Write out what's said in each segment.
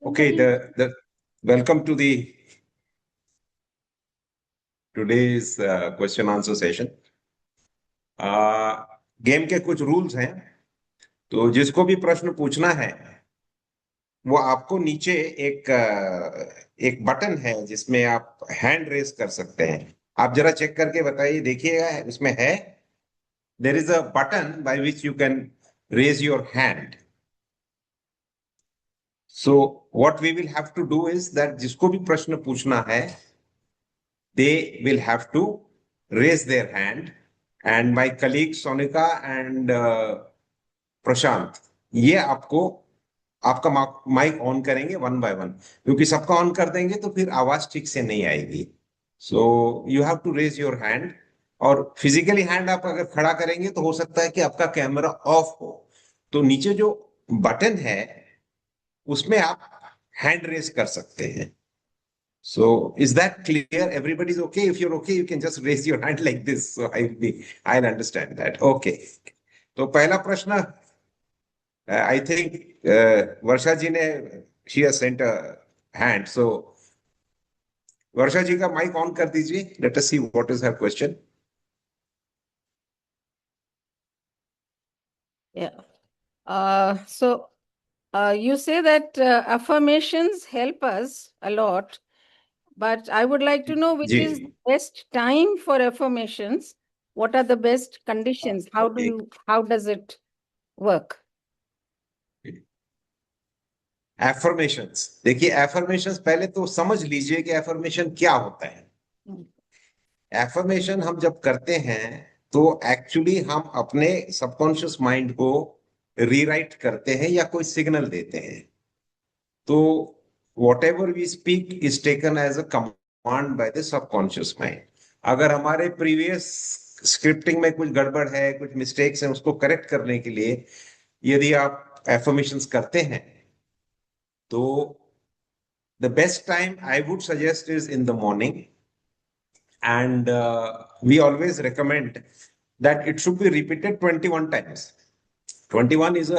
Okay, the welcome to the today's question answer session. Game के कुछ rules हैं, तो जिसको भी प्रश्न पूछना है वो आपको नीचे एक बटन है जिसमें आप हैंड रेस कर सकते हैं। आप जरा चेक करके बताइए, देखिएगा उसमें है, there is a button by which you can raise your hand. So what we will have to do is that जिसको भी प्रश्न पूछना है they will have to raise their hand, and my colleague Sonika and प्रशांत ये आपको आपका mic on करेंगे one by one, क्योंकि सबका ऑन कर देंगे तो फिर आवाज ठीक से नहीं आएगी। So you have to raise your hand, और फिजिकली हैंड आप अगर खड़ा करेंगे तो हो सकता है कि आपका कैमरा ऑफ हो, तो नीचे जो बटन है उसमें आप हैंड रेज कर सकते हैं। So is that clear? Everybody's okay? If you're okay, you can just raise your hand like this. So I'll understand that. Okay. तो पहला प्रश्न, I think वर्षा जी ने she has sent a hand. So वर्षा जी का mic on कर दीजिए. Let us see what is her question. Yeah. You say that affirmations help us a lot, but I would like to know which ji. is the best time for affirmations. What are the best conditions? Okay. How does it work? Affirmations. देखिए, affirmations पहले तो समझ लीजिए कि affirmation क्या होता है। Affirmation हम जब करते हैं तो एक्चुअली हम अपने सबकॉन्शियस माइंड को रीराइट करते हैं या कोई सिग्नल देते हैं। तो whatever we speak is taken as a command by the subconscious mind. अगर हमारे प्रीवियस स्क्रिप्टिंग में कुछ गड़बड़ है, कुछ मिस्टेक्स हैं, उसको करेक्ट करने के लिए यदि आप एफर्मेशंस करते हैं तो the best time I would suggest is in the morning, and we always recommend that it should be repeated 21 times. 21 is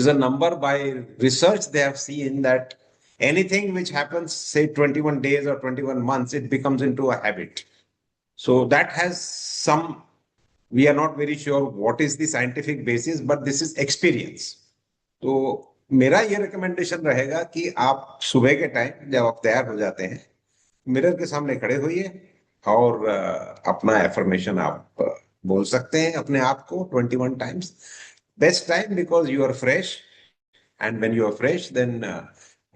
a number. By research they have seen that anything which happens say 21 days or 21 months, it becomes into a habit. So that has some, we are not very sure what is the scientific basis, but this is experience. तो मेरा ये recommendation रहेगा कि आप सुबह के time जब आप तैयार हो जाते हैं मिरर के सामने खड़े होइए और अपना एफर्मेशन आप बोल सकते हैं अपने आप को 21 times. Best time because you are fresh, and when you are fresh then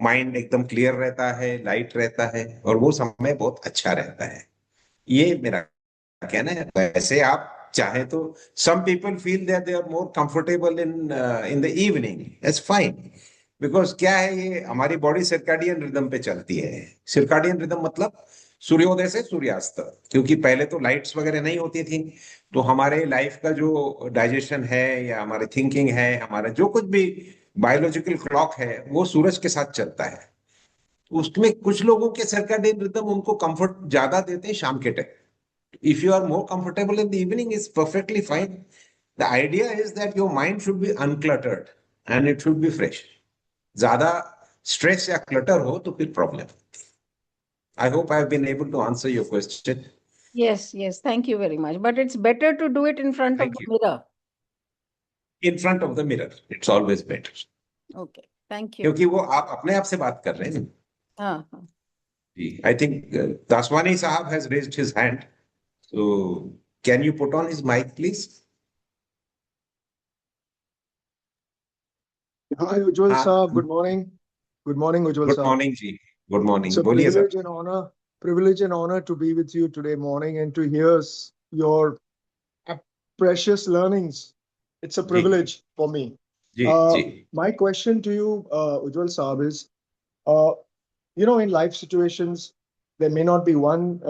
mind एकदम क्लियर रहता है, लाइट रहता है, और वो समय बहुत अच्छा रहता है। ये मेरा कहना है। वैसे आप चाहे तो some people feel that they are more comfortable in the evening, it's fine, because क्या है, ये हमारी बॉडी सर्काडियन रिदम पे चलती है। सर्काडियन रिदम मतलब सूर्योदय से सूर्यास्त, क्योंकि पहले तो लाइट्स वगैरह नहीं होती थी, तो हमारे लाइफ का जो डाइजेशन है या हमारे थिंकिंग है, हमारा जो कुछ भी बायोलॉजिकल क्लॉक है वो सूरज के साथ चलता है। उसमें कुछ लोगों के सर्काडियन रिदम उनको कंफर्ट ज्यादा देते हैं शाम के time. If you are more comfortable in the evening, it's perfectly fine. The idea is that your mind should be uncluttered and it should be fresh. ज्यादा stress या clutter हो तो फिर problem। I hope I have been able to answer your question. Yes, thank you very much. But it's better to do it in front of the mirror. In front of the mirror, it's always better. Okay, thank you. क्योंकि वो आप अपने आप से बात कर रहे हैं। हाँ। I think Daswani Sahab has raised his hand. So can you put on his mic, please? Hi, Ujjwal Saab. Good morning. Good morning, Ujjwal Saab. Good morning, ji. Good morning. It's a privilege and honor to be with you today morning and to hear your precious learnings. It's a privilege for me. My question to you, Ujjwal Saab, is, in life situations, there may not be one,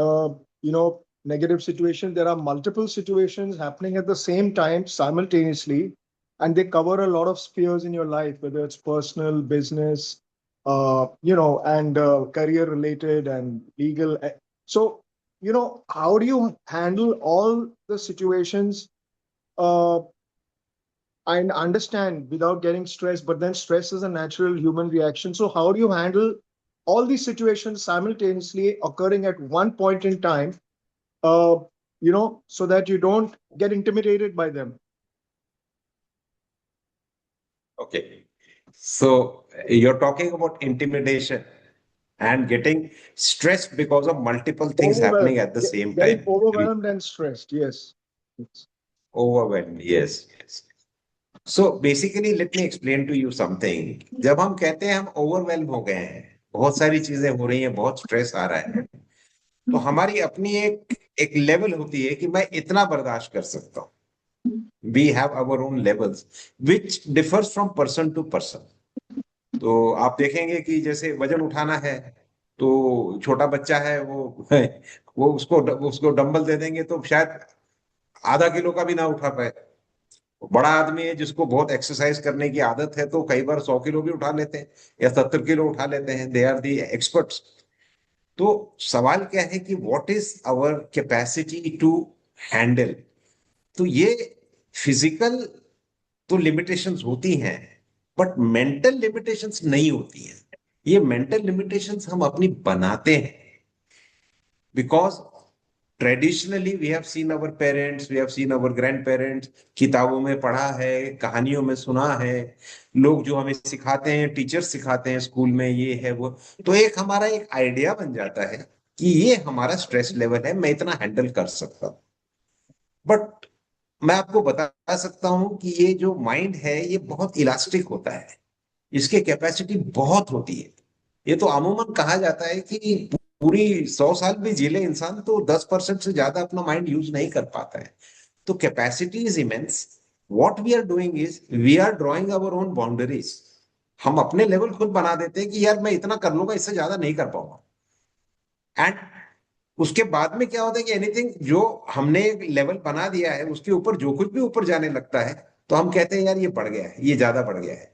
negative situation. There are multiple situations happening at the same time, simultaneously, and they cover a lot of spheres in your life, whether it's personal, business, and career related and legal. So, how do you handle all the situations I understand without getting stressed, but then stress is a natural human reaction. So how do you handle all these situations simultaneously occurring at one point in time, uh, so that you don't get intimidated by them? Okay. So you're talking about intimidation and getting stressed because of multiple things happening at the same Getting time. overwhelmed and stressed. Yes. Overwhelmed. Yes. Yes. So basically, let me explain to you something. जब हम कहते हैं हम overwhelm हो गए हैं, बहुत सारी चीजें हो रही हैं, बहुत स्ट्रेस आ रहा है, तो हमारी अपनी एक लेवल होती है कि मैं इतना बर्दाश्त कर सकता हूँ. We have our own levels, which differs from person to person. तो आप देखेंगे कि जैसे वजन उठाना है, तो छोटा बच्चा है वो उसको डंबल दे देंगे तो शायद आधा किलो का भी ना उठा पाए. बड़ा आदमी है जिसको बहुत एक्सरसाइज करने की आदत है तो कई बार 100 किलो भी उठा लेते हैं या 70 किलो उठा लेते हैं. They are the experts. तो सवाल क्या है कि what is our capacity to handle. तो ये फिजिकल तो लिमिटेशंस होती हैं, बट मेंटल लिमिटेशंस नहीं होती हैं. ये मेंटल लिमिटेशंस हम अपनी बनाते हैं because traditionally we have seen our parents, we have seen our grandparents, किताबों में पढ़ा है, कहानियों में सुना है, लोग जो हमें सिखाते हैं, टीचर्स सिखाते हैं स्कूल में, ये है वो. तो एक हमारा एक आइडिया बन जाता है कि ये हमारा स्ट्रेस लेवल है, मैं इतना हैंडल कर सकता हूं. बट मैं आपको बता सकता हूं कि ये जो माइंड है ये बहुत इलास्टिक होता है, इसकी कैपेसिटी बहुत होती है. ये तो अमूमन कहा जाता है कि पूरी 100 साल भी जी ले इंसान तो 10% से ज्यादा अपना माइंड यूज नहीं कर पाता है. तो capacity is immense. What we are doing is we are drawing our own boundaries. हम अपने लेवल खुद बना देते हैं कि यार मैं इतना कर लूंगा, इससे ज्यादा नहीं कर पाऊंगा. एंड उसके बाद में क्या होता है कि एनीथिंग जो हमने एक लेवल बना दिया है उसके ऊपर जो कुछ भी ऊपर जाने लगता है तो हम कहते हैं यार ये बढ़ गया है, ये ज्यादा बढ़ गया है.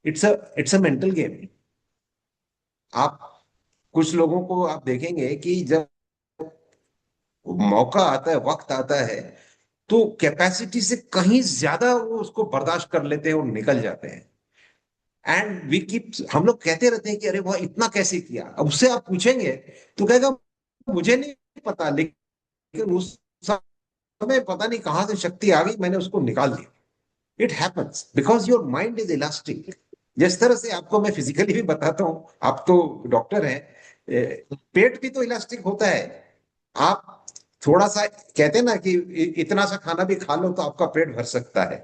It's a mental game. आप कुछ लोगों को आप देखेंगे कि जब मौका आता है, वक्त आता है, तो कैपेसिटी से कहीं ज्यादा वो उसको बर्दाश्त कर लेते हैं और निकल जाते हैं. एंड वी कीप, हम लोग कहते रहते हैं कि अरे वाह इतना कैसे किया. अब उससे आप पूछेंगे तो कहेगा मुझे नहीं पता, लेकिन उस समय पता नहीं कहां से शक्ति आ गई, मैंने उसको निकाल दिया. It happens because your mind is elastic. जिस तरह से आपको मैं फिजिकली भी बताता हूं, आप तो डॉक्टर हैं, पेट भी तो इलास्टिक होता है. आप थोड़ा सा कहते हैं ना कि इतना सा खाना भी खा लो तो आपका पेट भर सकता है.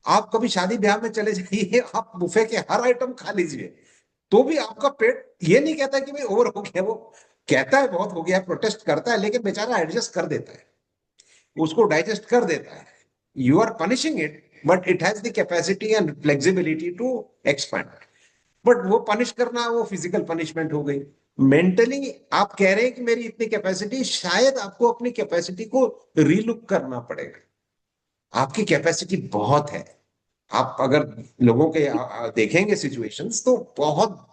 आप कभी शादी ब्याह में चले जाइए, आप बुफे के हर आइटम खा लीजिए, तो भी आपका पेट ये नहीं कहता कि भाई ओवर हो गया. वो कहता है बहुत हो गया, प्रोटेस्ट करता है, लेकिन बेचारा एडजस्ट कर देता है, उसको डाइजेस्ट कर देता है. You are punishing it, but it has the capacity and flexibility to expand. But वो पनिश करना वो फिजिकल पनिशमेंट हो गई. मेंटली आप कह रहे हैं कि मेरी इतनी कैपेसिटी, शायद आपको अपनी कैपेसिटी को रीलुक करना पड़ेगा. आपकी कैपेसिटी बहुत है. आप अगर लोगों के देखेंगे सिचुएशंस तो बहुत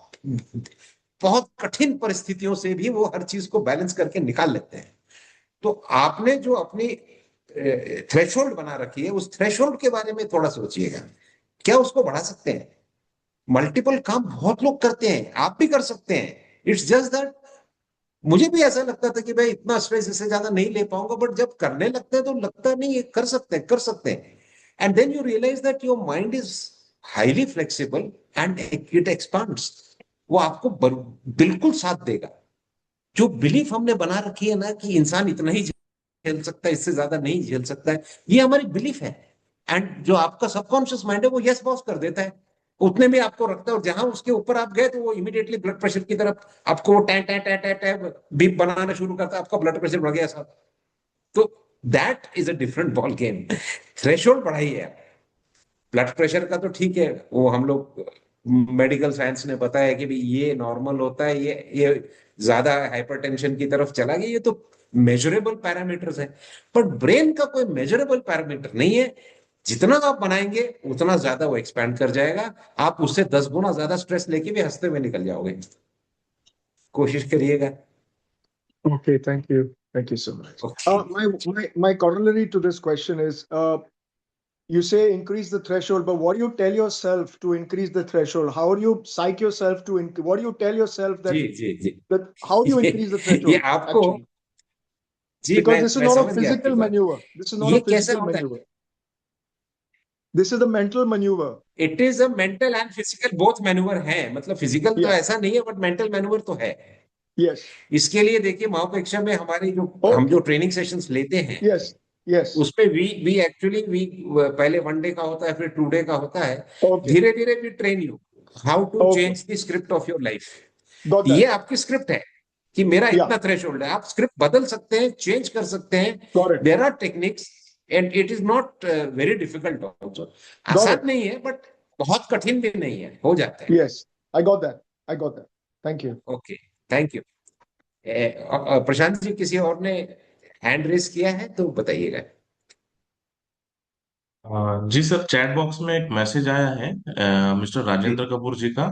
बहुत कठिन परिस्थितियों से भी वो हर चीज को बैलेंस करके निकाल लेते हैं. तो आपने जो अपनी थ्रेशोल्ड बना रखी है, उस थ्रेशोल्ड के बारे में थोड़ा सोचिएगा. क्या उसको बढ़ा सकते हैं? मल्टीपल काम बहुत लोग करते हैं, आप भी कर सकते हैं. इट्स जस्ट दैट मुझे भी ऐसा लगता था कि भाई इतना स्ट्रेस इससे ज्यादा नहीं ले पाऊंगा, बट जब करने लगते हैं तो लगता नहीं है कर सकते हैं, कर सकते हैं. And then you realise that your mind is highly flexible and it expands. वो आपको बिल्कुल साथ देगा. जो बिलीफ हमने बना रखी है ना कि इंसान इतना ही झेल सकता है, इससे ज्यादा नहीं झेल सकता है, ये हमारी बिलीफ है. एंड जो आपका सबकॉन्शियस माइंड है वो यस बॉस कर देता है, उतने में आपको रखता है. और जहां उसके ऊपर आप गए तो वो इमीडिएटली ब्लड प्रेशर की तरफ आपको टै टै टै टै टै बीप बनाना शुरू करता है, आपका ब्लड प्रेशर बढ़ गया साहब. तो that is a different ball game. Threshold बढ़ाइए. ब्लड प्रेशर का तो ठीक है, वो हम लोग मेडिकल साइंस ने बताया कि भाई ये नॉर्मल होता है, ये ज्यादा हाइपरटेंशन की तरफ चला गया, ये तो मेजरेबल पैरामीटर्स है. पर ब्रेन का कोई मेजरेबल पैरामीटर नहीं है. जितना आप बनाएंगे उतना ज्यादा वो एक्सपैंड कर जाएगा. आप उससे 10 गुना ज्यादा स्ट्रेस लेके भी हंसते हुए निकल जाओगे. कोशिश करिएगा. Okay, thank you so much. My corollary to this question is, you say increase the threshold, but what do you tell yourself to increase the threshold? How do you psych yourself to what do you tell yourself that, ji ji ji that how do you increase the ये threshold आपको, actually? Ji Because this is मैं not a समझ गया आपकी physical बात। maneuver. This is not ये a कैसे physical होता है? maneuver. This is the mental maneuver. It is a mental and physical both manoeuvre है, मतलब फिजिकल तो Yeah. ऐसा नहीं है, बट मेंटल मैन्यूवर तो है। Yes. इसके लिए देखिए महापेक्षा में हमारी जो Oh. हम जो ट्रेनिंग सेशंस लेते हैं, Yes. Yes. उसपे वी एक्चुअली वी पहले 1 डे का होता है, फिर 2 डे का होता है। Okay. धीरे धीरे we train you how to Okay. Change the script of your life. Got ये that. आपकी स्क्रिप्ट है कि मेरा Yeah. इतना थ्रेशोल्ड है। आप स्क्रिप्ट बदल सकते हैं, चेंज कर सकते हैं। Got it. There are techniques and it is not very difficult also. Got आसान it. नहीं है, बट बहुत कठिन भी नहीं है, हो जाता है। Yes. I got that. I got that. Thank you. Okay, thank you. Prashant ji, किसी और ने हैंड रेस किया है तो बताइएगा। जी सर, चैट बॉक्स में एक मैसेज आया है मिस्टर राजेंद्र कपूर जी का।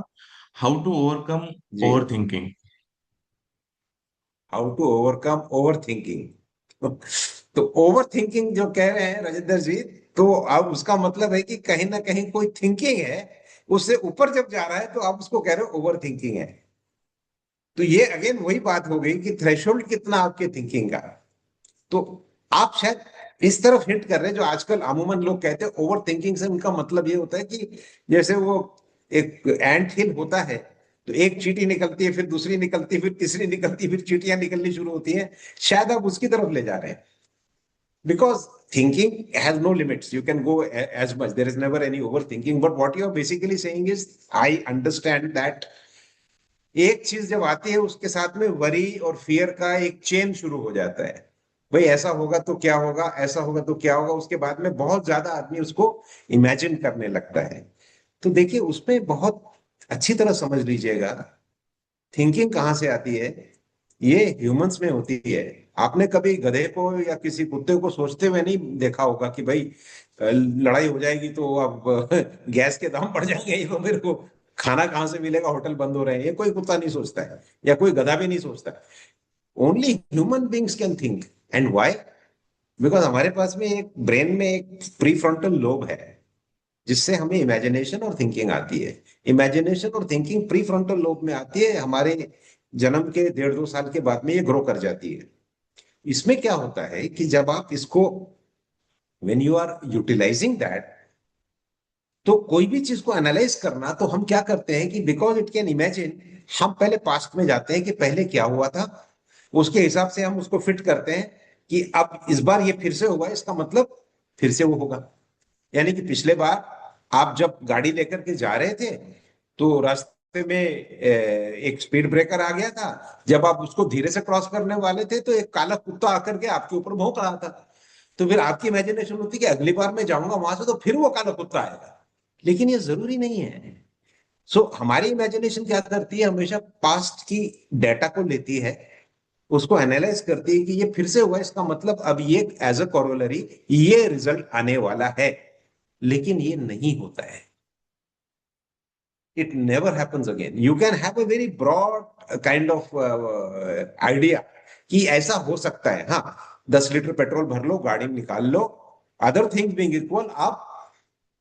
हाउ टू ओवरकम जी। Overthinking. How to overcome overthinking. तो ओवर थिंकिंग जो कह रहे हैं राजेंद्र जी, तो अब उसका मतलब है कि कहीं ना कहीं कोई थिंकिंग है, उससे ऊपर जब जा रहा है तो आप उसको कह रहे हो ओवर थिंकिंग है। तो ये अगेन वही बात हो गई कि थ्रेशोल्ड कितना आपके थिंकिंग का। तो आप शायद इस तरफ हिट कर रहे हैं, जो आजकल अमूमन लोग कहते हैं ओवर थिंकिंग से उनका मतलब ये होता है कि जैसे वो एक एंट हिल होता है, तो एक चींटी निकलती है, फिर दूसरी निकलती है, फिर तीसरी निकलती है, फिर चींटियां निकलनी शुरू होती हैं। शायद आप उसकी तरफ ले जा रहे हैं, because thinking has no limits, you can go as much, there is never any overthinking. But what you are basically saying is, I understand that एक चीज जब आती है उसके साथ में वरी और फियर का एक चेन शुरू हो जाता है। भाई ऐसा होगा तो क्या होगा, ऐसा होगा तो क्या होगा, उसके बाद में बहुत ज्यादा आदमी उसको इमेजिन करने लगता है। तो देखिए उसमें बहुत अच्छी तरह समझ लीजिएगा, थिंकिंग कहाँ से आती है, ये ह्यूमंस में होती है। आपने कभी गधे को या किसी कुत्ते को सोचते हुए नहीं देखा होगा कि भाई लड़ाई हो जाएगी तो अब गैस के दाम बढ़ जाएंगे, ये तो मेरे को खाना कहाँ से मिलेगा, होटल बंद हो रहे हैं, ये कोई कुत्ता नहीं सोचता है या कोई गधा भी नहीं सोचता है। Only human beings can think. And why? Because हमारे पास में एक ब्रेन में एक प्री फ्रंटल लोब है, जिससे हमें इमेजिनेशन और थिंकिंग आती है। इमेजिनेशन और थिंकिंग प्री फ्रंटल लोब में आती है, हमारे जन्म के 1.5-2 साल के बाद में ये ग्रो कर जाती है। इसमें क्या होता है कि जब आप इसको when you are utilising that, तो कोई भी चीज को एनालाइज करना, तो हम क्या करते हैं कि बिकॉज इट कैन इमेजिन, हम पहले पास्ट में जाते हैं कि पहले क्या हुआ था, उसके हिसाब से हम उसको फिट करते हैं कि अब इस बार ये फिर से हुआ, इसका मतलब फिर से वो होगा। यानी कि पिछले बार आप जब गाड़ी लेकर के जा रहे थे तो रास्ते में एक स्पीड ब्रेकर आ गया था, जब आप उसको धीरे से क्रॉस करने वाले थे तो एक काला कुत्ता आकर के आपके ऊपर भौंक रहा था। तो फिर आपकी इमेजिनेशन होती कि अगली बार मैं जाऊंगा वहां से तो फिर वो काला कुत्ता आएगा, लेकिन ये जरूरी नहीं है। हमारी इमेजिनेशन क्या करती है, हमेशा पास्ट की डेटा को लेती है, उसको एनालाइज करती है कि ये फिर से हुआ, इसका मतलब अब ये एज अ कोरोलरी ये रिजल्ट आने वाला है। लेकिन ये नहीं होता है, it never happens again. You can have a very broad kind of idea कि ऐसा हो सकता है, हाँ 10 लीटर पेट्रोल भर लो, गाड़ी निकाल लो, अदर थिंग्स बीइंग इक्वल, आप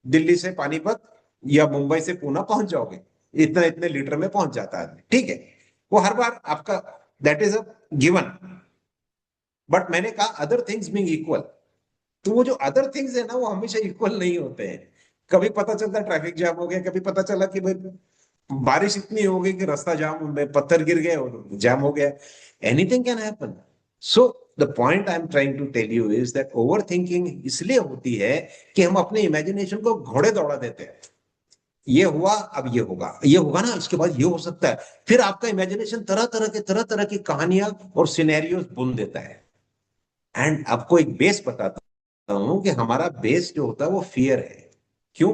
दिल्ली से पानीपत या मुंबई से पूना पहुंच जाओगे, इतना इतने लीटर में पहुंच जाता है, ठीक है, वो हर बार आपका that is a given. But मैंने कहा अदर थिंग्स बीइंग इक्वल, तो वो जो अदर थिंग्स है ना, वो हमेशा इक्वल नहीं होते हैं। कभी पता चलता ट्रैफिक जाम हो गया, कभी पता चला कि भाई बारिश इतनी हो गई कि रास्ता जाम में पत्थर गिर गए और जाम हो गया। Anything can happen. So the point I am trying to tell you is that overthinking इसलिए होती है कि हम अपने इमेजिनेशन को घोड़े दौड़ा देते हैं। ये हुआ, अब ये होगा, ये होगा ना, इसके बाद ये हो सकता है। फिर आपका इमेजिनेशन तरह तरह की कहानियां और सिनेरियोस बुन देता है। एंड आपको एक बेस बताता हूं कि हमारा बेस जो होता है वो फियर है। क्यों?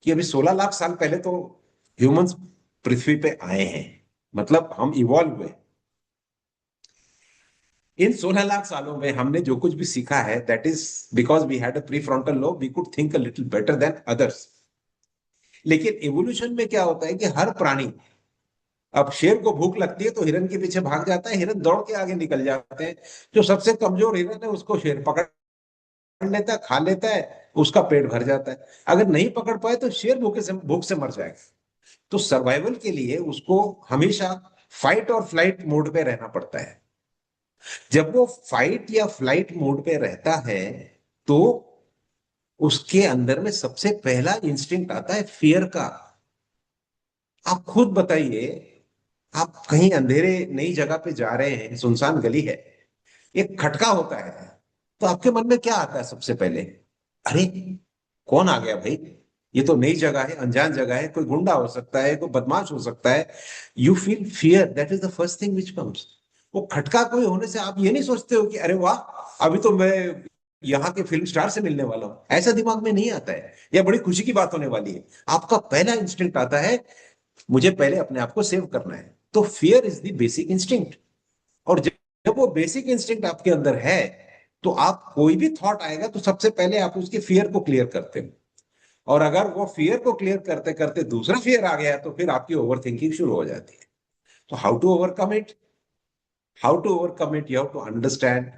कि अभी 16 लाख साल पहले तो ह्यूमंस पृथ्वी पे आए हैं, मतलब हम इवॉल्व हुए। इन 16 लाख सालों में हमने जो कुछ भी सीखा है, that is because we had a prefrontal lobe, we could think a little better than others. लेकिन इवोल्यूशन में क्या होता है कि हर प्राणी, अब शेर को भूख लगती है तो हिरन के पीछे भाग जाता है, हिरन दौड़ के आगे निकल जाते हैं, जो सबसे कमजोर हिरन है उसको शेर पकड़ लेता है, खा लेता है, उसका पेट भर जाता है। अगर नहीं पकड़ पाए तो शेर भूख से मर जाएगा। तो सर्वाइवल के लिए उसको हमेशा फाइट और फ्लाइट मोड पे रहना पड़ता है। जब वो फाइट या फ्लाइट मोड पे रहता है तो उसके अंदर में सबसे पहला इंस्टिंक्ट आता है फियर का। आप खुद बताइए, आप कहीं अंधेरे नई जगह पे जा रहे हैं, सुनसान गली है, एक खटका होता है, तो आपके मन में क्या आता है सबसे पहले? अरे, कौन आ गया भाई? ये तो नई जगह है, अनजान जगह है, कोई गुंडा हो सकता है, कोई बदमाश हो सकता है। You feel fear, that is the first thing which comes. वो खटका कोई होने से आप ये नहीं सोचते हो कि अरे वाह, अभी तो मैं यहाँ के फिल्म स्टार से मिलने वाला हूँ, ऐसा दिमाग में नहीं आता है, या बड़ी खुशी की बात होने वाली है। आपका पहला इंस्टिंक्ट आता है, मुझे पहले अपने आप को सेव करना है। तो fear is the basic instinct. और जब वो बेसिक इंस्टिंक्ट आपके अंदर है, तो आप कोई भी थॉट आएगा तो सबसे पहले आप उसके फियर को क्लियर करते हो। और अगर वो फियर को क्लियर करते करते दूसरा फियर आ गया तो फिर आपकी ओवर थिंकिंग शुरू हो जाती है। तो how to overcome it? How to overcome it? You have to understand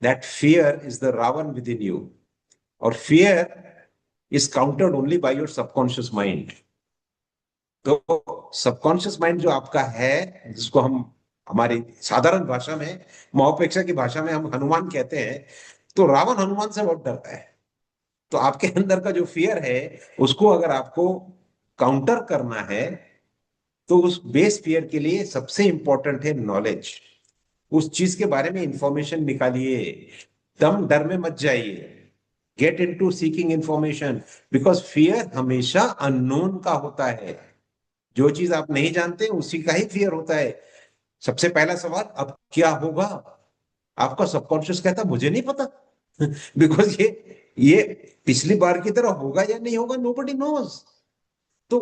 that fear is the Ravan within you. और fear is countered only by your subconscious mind. तो सबकॉन्शियस माइंड जो आपका है, जिसको हम हमारी साधारण भाषा में, महोपेक्षा की भाषा में हम हनुमान कहते हैं, तो रावण हनुमान से बहुत डरता है। तो आपके अंदर का जो फियर है, उसको अगर आपको काउंटर करना है, तो उस बेस फियर के लिए सबसे इंपॉर्टेंट है नॉलेज। उस चीज के बारे में इंफॉर्मेशन निकालिए। दम डर में मत जाइए। Get into seeking information, because fear हमेशा अननोन का होता है। जो चीज आप नहीं जानते उसी का ही फियर होता है। सबसे पहला सवाल, अब क्या होगा? आपका सबकॉन्शियस कहता मुझे नहीं पता। बिकॉज ये पिछली बार की तरह होगा या नहीं होगा, नोबडी नोज। तो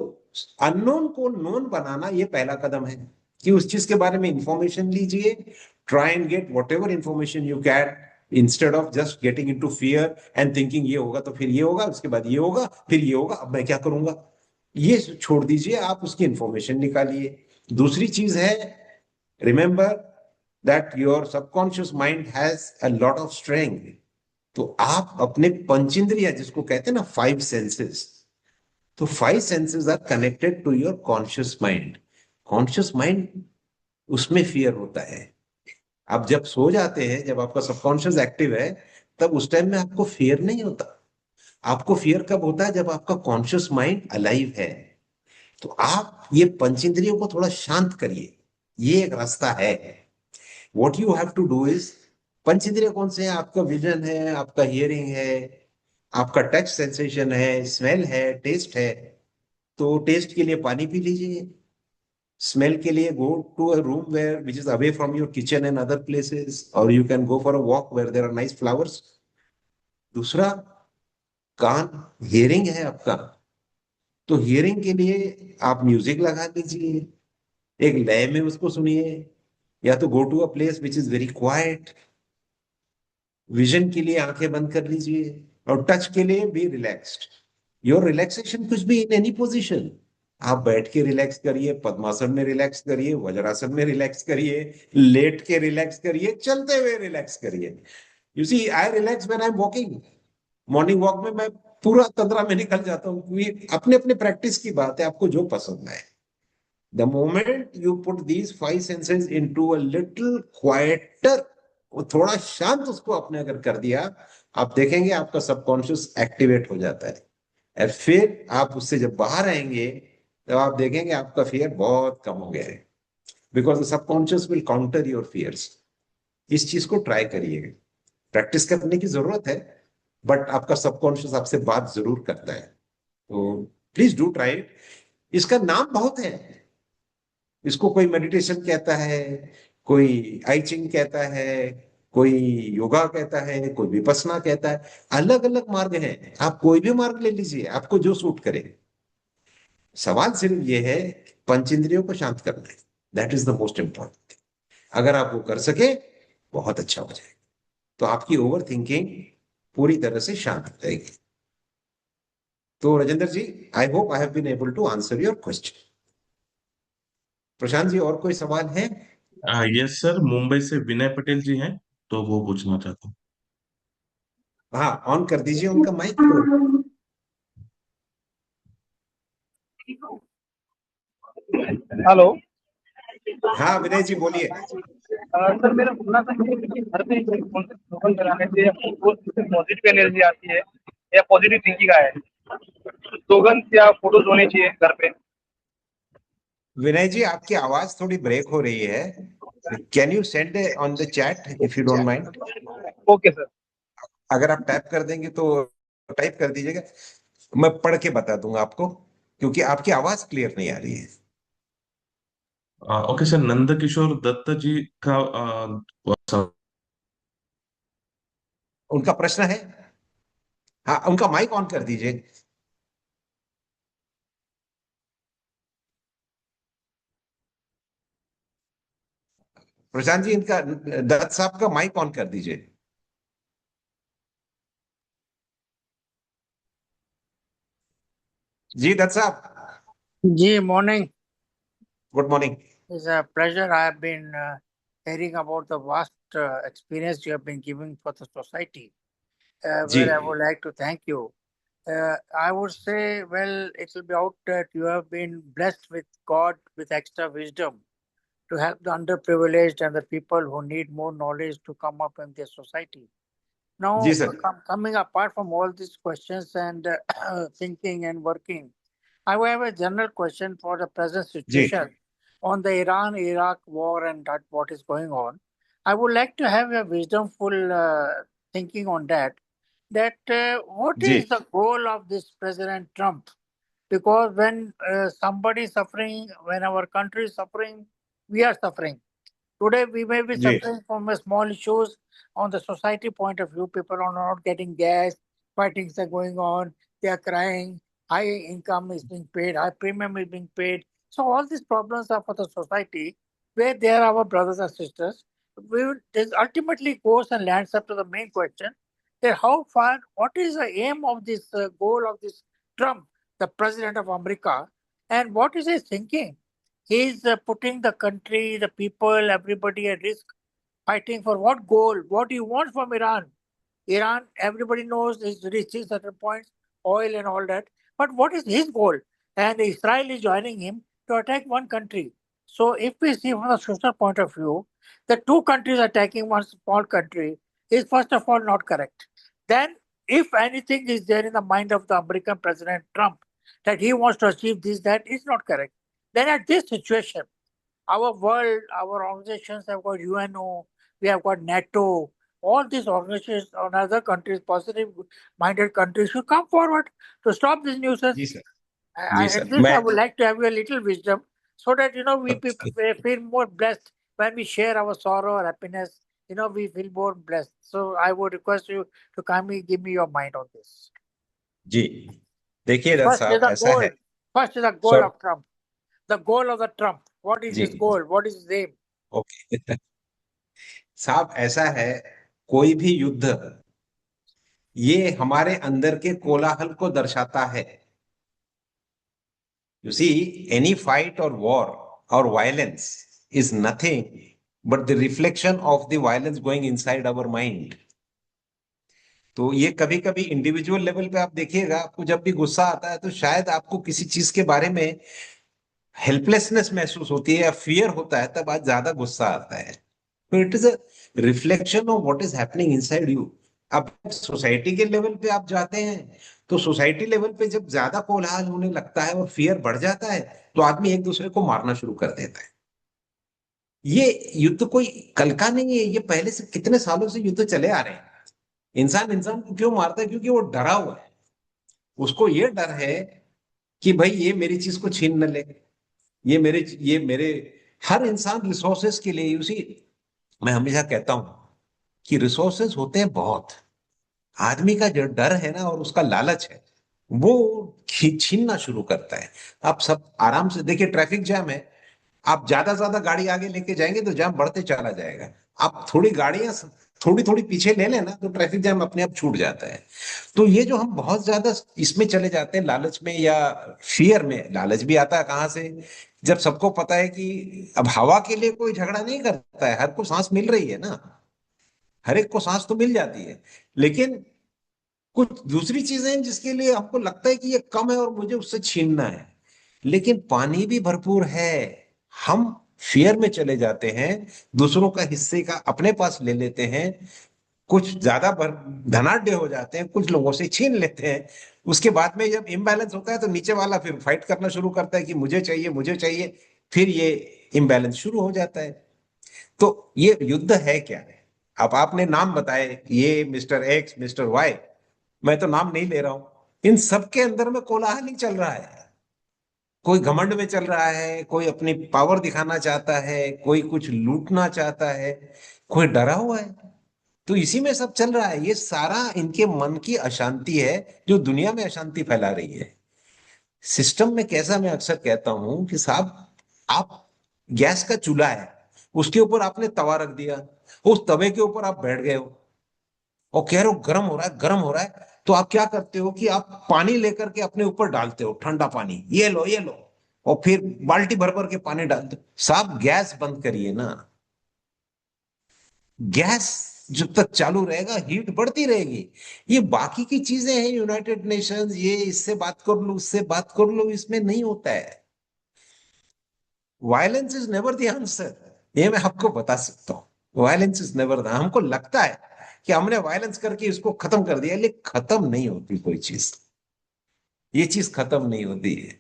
अननोन को नोन बनाना ये पहला कदम है, कि उस चीज के बारे में इंफॉर्मेशन लीजिए। Try and get what ever information you can, instead of just getting into fear and thinking ये होगा तो फिर ये होगा, उसके बाद ये होगा, फिर ये होगा, अब मैं क्या करूंगा? ये छोड़ दीजिए, आप उसकी इंफॉर्मेशन निकालिए। दूसरी चीज है, remember that your subconscious mind has a lot of strength. तो आप अपने पंचेंद्रिय, जिसको कहते हैं ना फाइव सेंसेस, तो five senses are connected to your conscious mind. Conscious mind, उसमें फियर होता है। आप जब सो जाते हैं, जब आपका सबकॉन्शियस एक्टिव है, तब उस टाइम में आपको फियर नहीं होता। आपको फियर कब होता है? जब आपका कॉन्शियस माइंड अलाइव है। तो आप ये पंचेंद्रियों को थोड़ा शांत करिए। ये एक रास्ता है। What you have to do is, पंचेंद्रिय कौन से हैं? आपका विजन है, आपका हियरिंग है, आपका टच सेंसेशन है, स्मेल है, टेस्ट है। तो टेस्ट के लिए पानी पी लीजिए। स्मेल के लिए go to a room where which is away from your kitchen and other places, और you can go for a walk where there are nice flowers. दूसरा, कान, हियरिंग है आपका, तो हियरिंग के लिए आप म्यूजिक लगा लीजिए, एक लय में उसको सुनिए, या तो go to a place which is very quiet. Vision के लिए आंखें बंद कर लीजिए, और टच के लिए बी रिलैक्स्ड। योर रिलैक्सेशन कुछ भी इन एनी पोजिशन। आप बैठ के रिलैक्स करिए, पद्मासन में रिलैक्स करिए, वज्रासन में रिलैक्स करिए, लेट के रिलैक्स करिए, चलते हुए रिलैक्स करिए। You see, I relax when I am walking. Morning walk में मैं पूरा तंद्रा में निकल जाता हूँ, क्योंकि अपने अपने प्रैक्टिस की बात है, आपको जो पसंद है। The moment you put these five senses into a little quieter, वो थोड़ा शांत उसको आपने अगर कर दिया, आप देखेंगे आपका सबकॉन्शियस एक्टिवेट हो जाता है। और फिर आप उससे जब बाहर आएंगे, तब आप देखेंगे आपका फियर बहुत कम हो गया है। Because the subconscious will counter your fears. इस चीज को ट्राई करिएगा। प्रैक्टिस करने की जरूरत है, बट आपका सबकॉन्शियस आपसे बात जरूर करता है। तो प्लीज डू ट्राई इट। इसका नाम बहुत है। इसको कोई मेडिटेशन कहता है, कोई आई चिंग कहता है, कोई योगा कहता है, कोई विपस्सना कहता है। अलग अलग मार्ग हैं, आप कोई भी मार्ग ले लीजिए, आपको जो सूट करे। सवाल सिर्फ ये है कि पंचेंद्रियों को शांत करना है। That is the most important. अगर आप वो कर सके, बहुत अच्छा हो जाएगा। तो आपकी ओवर थिंकिंग पूरी तरह से शांत हो जाएगी। तो Rajendra ji, I hope I have been able to answer your question. Prashant ji, और कोई सवाल है? यस सर, मुंबई से विनय पटेल जी हैं, तो वो पूछना चाहता हूँ। हाँ, ऑन कर दीजिए उनका माइक को। हेलो। हाँ विनय जी बोलिए। सर मेरा बोलना था कि घर पे कौन से स्लोगन लगाने से वो पॉजिटिव एनर्जी आती है या पॉजिटिव थिंकिंग आए, स्लोगन या फोटोज होने चाहिए घर पे। विनय जी आपकी आवाज थोड़ी ब्रेक हो रही है, can you send on the chat if you don't mind. Okay sir. अगर आप टाइप कर देंगे तो टाइप कर दीजिएगा, मैं पढ़ के बता दूंगा आपको, क्योंकि आपकी आवाज क्लियर नहीं आ रही है। ओके सर, नंद किशोर दत्त जी का उनका प्रश्न है। हाँ, उनका माइक ऑन कर दीजिए। प्रशांत जी, इनका दत्त साहब का माइक ऑन कर दीजिए। जी दत्त साहब, Ji, morning. Good morning. It's a pleasure. I have been hearing about the vast experience you have been giving for the society, जी where I would like to thank you. I would say, well, it will be out that you have been blessed with God with extra wisdom to help the underprivileged and the people who need more knowledge to come up in their society. जी Now, sir. coming apart from all these questions and thinking and working, I have a general question for the present जी situation on the Iran-Iraq war and that what is going on. I would like to have a wisdomful thinking on that. That what जी is the goal of this President Trump? Because when somebody is suffering, when our country is suffering, we are suffering. Today, we may be जी suffering from a small issues on the society point of view. People are not getting gas, fightings are going on, they are crying, high income is being paid, high premium is being paid. So all these problems are for the society where they are our brothers and sisters. This ultimately goes and lands up to the main question that how far, what is the aim of this goal of this Trump, the president of America, and what is his thinking? He's putting the country, the people, everybody at risk, fighting for what goal? What do you want from Iran? Iran, everybody knows, is reaching certain points, oil and all that. But what is his goal? And Israel is joining him to attack one country. So, if we see from the social point of view, the two countries attacking one small country is first of all not correct. Then, if anything is there in the mind of the American President Trump that he wants to achieve this, that is not correct. Then, at this situation, our world, our organizations have got UNO, we have got NATO, all these organizations on other countries, positive minded countries should come forward to stop this जी nuisance. Sir. जी At sir, this, मैं I would like to have a little wisdom so that, we feel more blessed when we share our sorrow or happiness. We feel more blessed. So I would request you to kindly give me your mind on this. जी देखिए Dutt First is साहब, the ऐसा goal. है। First is the goal sir of Trump. The goal of the Trump. What is जी his goal? What is his aim? Okay साहब, ऐसा है, कोई भी युद्ध ये हमारे अंदर के कोलाहल को दर्शाता है। You see, any fight or war or violence is nothing but the reflection of the violence going inside our mind. तो ये कभी कभी इंडिविजुअल लेवल पे आप देखिएगा, आपको जब भी गुस्सा आता है तो शायद आपको किसी चीज के बारे में हेल्पलेसनेस महसूस होती है या फियर होता है, तब आज ज्यादा गुस्सा आता है। तो it is a reflection of what is happening inside you. अब सोसाइटी के लेवल पे आप जाते हैं, तो सोसाइटी लेवल पे जब ज्यादा कोलाहल होने लगता है और फियर बढ़ जाता है, तो आदमी एक दूसरे को मारना शुरू कर देता है। ये युद्ध कोई कल का नहीं है, ये पहले से कितने सालों से युद्ध चले आ रहे हैं। इंसान इंसान को क्यों मारता है? क्योंकि वो डरा हुआ है। उसको ये डर है कि भाई ये मेरी चीज को छीन न ले, ये मेरे हर इंसान रिसोर्सेस के लिए, उसी मैं हमेशा कहता हूं कि रिसोर्सेस होते हैं बहुत, आदमी का जो डर है ना और उसका लालच है, वो छीनना शुरू करता है। आप सब आराम से देखिए, ट्रैफिक जैम है, आप ज्यादा गाड़ी आगे लेके जाएंगे तो जाम बढ़ते चला जाएगा। आप थोड़ी गाड़ियां थोड़ी थोड़ी पीछे ले लेना तो ट्रैफिक जैम अपने आप छूट जाता है। तो ये जो हम बहुत ज्यादा इसमें चले जाते हैं, लालच में या फियर में, लालच भी आता है कहाँ से? जब सबको पता है कि अब हवा के लिए कोई झगड़ा नहीं करता है, हर को सांस मिल रही है ना, हर एक को सांस तो मिल जाती है, लेकिन कुछ दूसरी चीजें हैं जिसके लिए आपको लगता है कि ये कम है और मुझे उससे छीनना है, लेकिन पानी भी भरपूर है। हम फेयर में चले जाते हैं, दूसरों का हिस्से का अपने पास ले लेते हैं, कुछ ज्यादा धनाढ्य हो जाते हैं, कुछ लोगों से छीन लेते हैं। उसके बाद में जब इम्बैलेंस होता है तो नीचे वाला फिर फाइट करना शुरू करता है कि मुझे चाहिए, मुझे चाहिए, फिर ये इम्बैलेंस शुरू हो जाता है। तो ये युद्ध है क्या है? अब आपने नाम बताए, ये मिस्टर एक्स, मिस्टर वाई, मैं तो नाम नहीं ले रहा हूं, इन सब के अंदर में कोलाहल ही चल रहा है। कोई घमंड में चल रहा है, कोई अपनी पावर दिखाना चाहता है, कोई कुछ लूटना चाहता है, कोई डरा हुआ है। तो इसी में सब चल रहा है। ये सारा इनके मन की अशांति है जो दुनिया में अशांति फैला रही है। सिस्टम में कैसा, मैं अक्सर कहता हूं कि साहब, आप गैस का चूल्हा है, उसके ऊपर आपने तवा रख दिया, उस तवे के ऊपर आप बैठ गए हो और कह रहे हो गर्म हो रहा है, गर्म हो रहा है। तो आप क्या करते हो कि आप पानी लेकर के अपने ऊपर डालते हो, ठंडा पानी, ये लो ये लो, और फिर बाल्टी भर भर के पानी डालते हो। साहब गैस बंद करिए ना। गैस जब तक चालू रहेगा हीट बढ़ती रहेगी। ये बाकी की चीजें हैं, यूनाइटेड नेशंस, ये इससे बात कर लो, उससे बात कर लो, इसमें नहीं होता है। Violence is never the answer, ये मैं आपको बता सकता हूँ। वायलेंस इज नेवर द, हमको लगता है कि हमने वायलेंस करके इसको खत्म कर दिया, लेकिन खत्म नहीं होती कोई चीज। ये चीज खत्म नहीं होती है।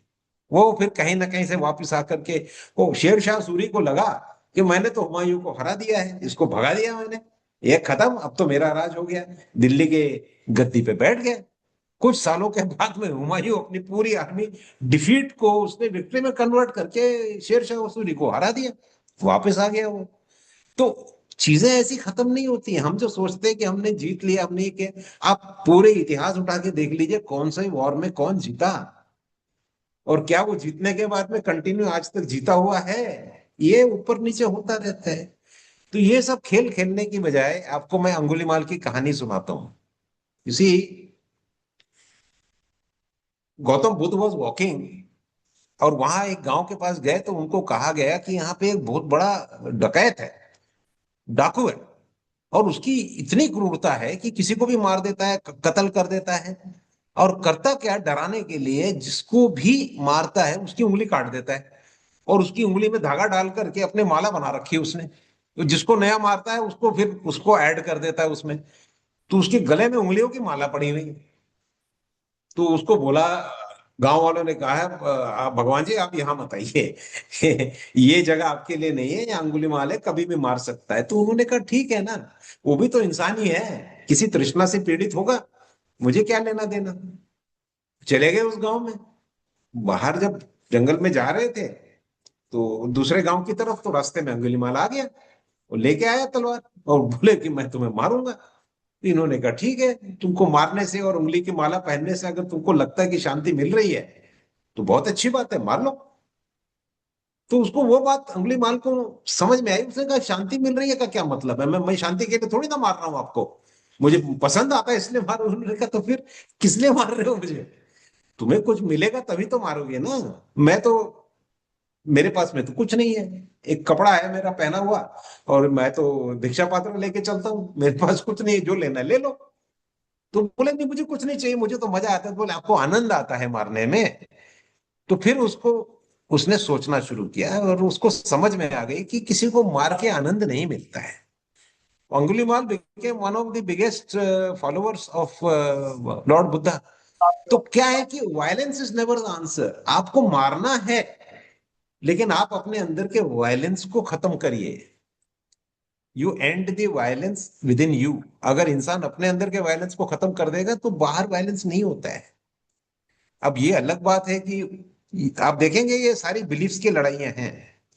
वो फिर कहीं ना कहीं से वापस आकर के, वो शेर शाह सूरी को लगा कि मैंने तो हुमायूं को हरा दिया है, इसको भगा दिया मैंने, ये खत्म, अब तो मेरा राज हो गया, दिल्ली के गद्दी पे बैठ गया। कुछ सालों के बाद में हुमायूं अपनी पूरी आर्मी डिफीट को उसने विक्ट्री में कन्वर्ट करके शेर शाह सूरी को हरा दिया, वापस आ गया वो। तो चीजें ऐसी खत्म नहीं होती हैं। हम जो सोचते हैं कि हमने जीत लिया, हमने ये किया, आप पूरे इतिहास उठा के देख लीजिए, कौन से वॉर में कौन जीता, और क्या वो जीतने के बाद में कंटिन्यू आज तक जीता हुआ है? ये ऊपर नीचे होता रहता है। तो ये सब खेल खेलने की बजाय आपको मैं अंगुलीमाल की कहानी सुनाता हूँ। इसी गौतम बुद्ध वॉज वॉकिंग, और वहां एक गांव के पास गए तो उनको कहा गया कि यहाँ पे एक बहुत बड़ा डकैत है, डाकू है, और उसकी इतनी क्रूरता है कि किसी को भी मार देता है, कत्ल कर देता है। और करता क्या, डराने के लिए जिसको भी मारता है उसकी उंगली काट देता है, और उसकी उंगली में धागा डाल करके अपने माला बना रखी है उसने। तो जिसको नया मारता है उसको फिर उसको ऐड कर देता है उसमें। तो उसके गले में उंगलियों की माला पड़ी हुई है। तो उसको बोला, गांव वालों ने कहा है, आप भगवान जी आप यहाँ मत आइए, ये जगह आपके लिए नहीं है, ये अंगुलीमाल है, कभी भी मार सकता है। तो उन्होंने कहा ठीक है ना, वो भी तो इंसान ही है, किसी तृष्णा से पीड़ित होगा, मुझे क्या लेना देना। चले गए उस गांव में। बाहर जब जंगल में जा रहे थे तो दूसरे गांव की तरफ, तो रास्ते में अंगुलीमाल आ गया, वो लेके आया तलवार और बोले कि मैं तुम्हें मारूंगा। तो इन्होंने कहा ठीक है, तुमको मारने से और उंगली की माला पहनने से अगर तुमको लगता है कि शांति मिल रही है तो बहुत अच्छी बात है, मार लो। तो उसको वो बात उंगली माल को समझ में आई। उसने कहा शांति मिल रही है का क्या मतलब है, मैं शांति के लिए थोड़ी ना मार रहा हूं आपको, मुझे पसंद आता है इसलिए मार। उन्होंने कहा तो फिर किस लिए मार रहे हो मुझे? तुम्हें कुछ मिलेगा तभी तो मारोगे ना। मैं तो, मेरे पास में तो कुछ नहीं है, एक कपड़ा है मेरा पहना हुआ, और मैं तो भिक्षा पात्र लेके चलता हूँ, मेरे पास कुछ नहीं है, जो लेना है ले लो। तो बोले नहीं मुझे कुछ नहीं चाहिए, मुझे तो मजा आता है। तो बोले आपको आनंद आता है मारने में? तो फिर उसको, उसने सोचना शुरू किया और उसको समझ में आ गई कि किसी को मार के आनंद नहीं मिलता है। Angulimal became one of the biggest followers of Lord Buddha. तो क्या है कि violence is never the answer. आपको मारना है, लेकिन आप अपने अंदर के वायलेंस को खत्म करिए। You and the violence with in you. अगर इंसान अपने अंदर के वायलेंस को खत्म कर देगा तो बाहर वायलेंस नहीं होता है। अब ये अलग बात है कि आप देखेंगे ये सारी बिलीफ्स की लड़ाइयां हैं।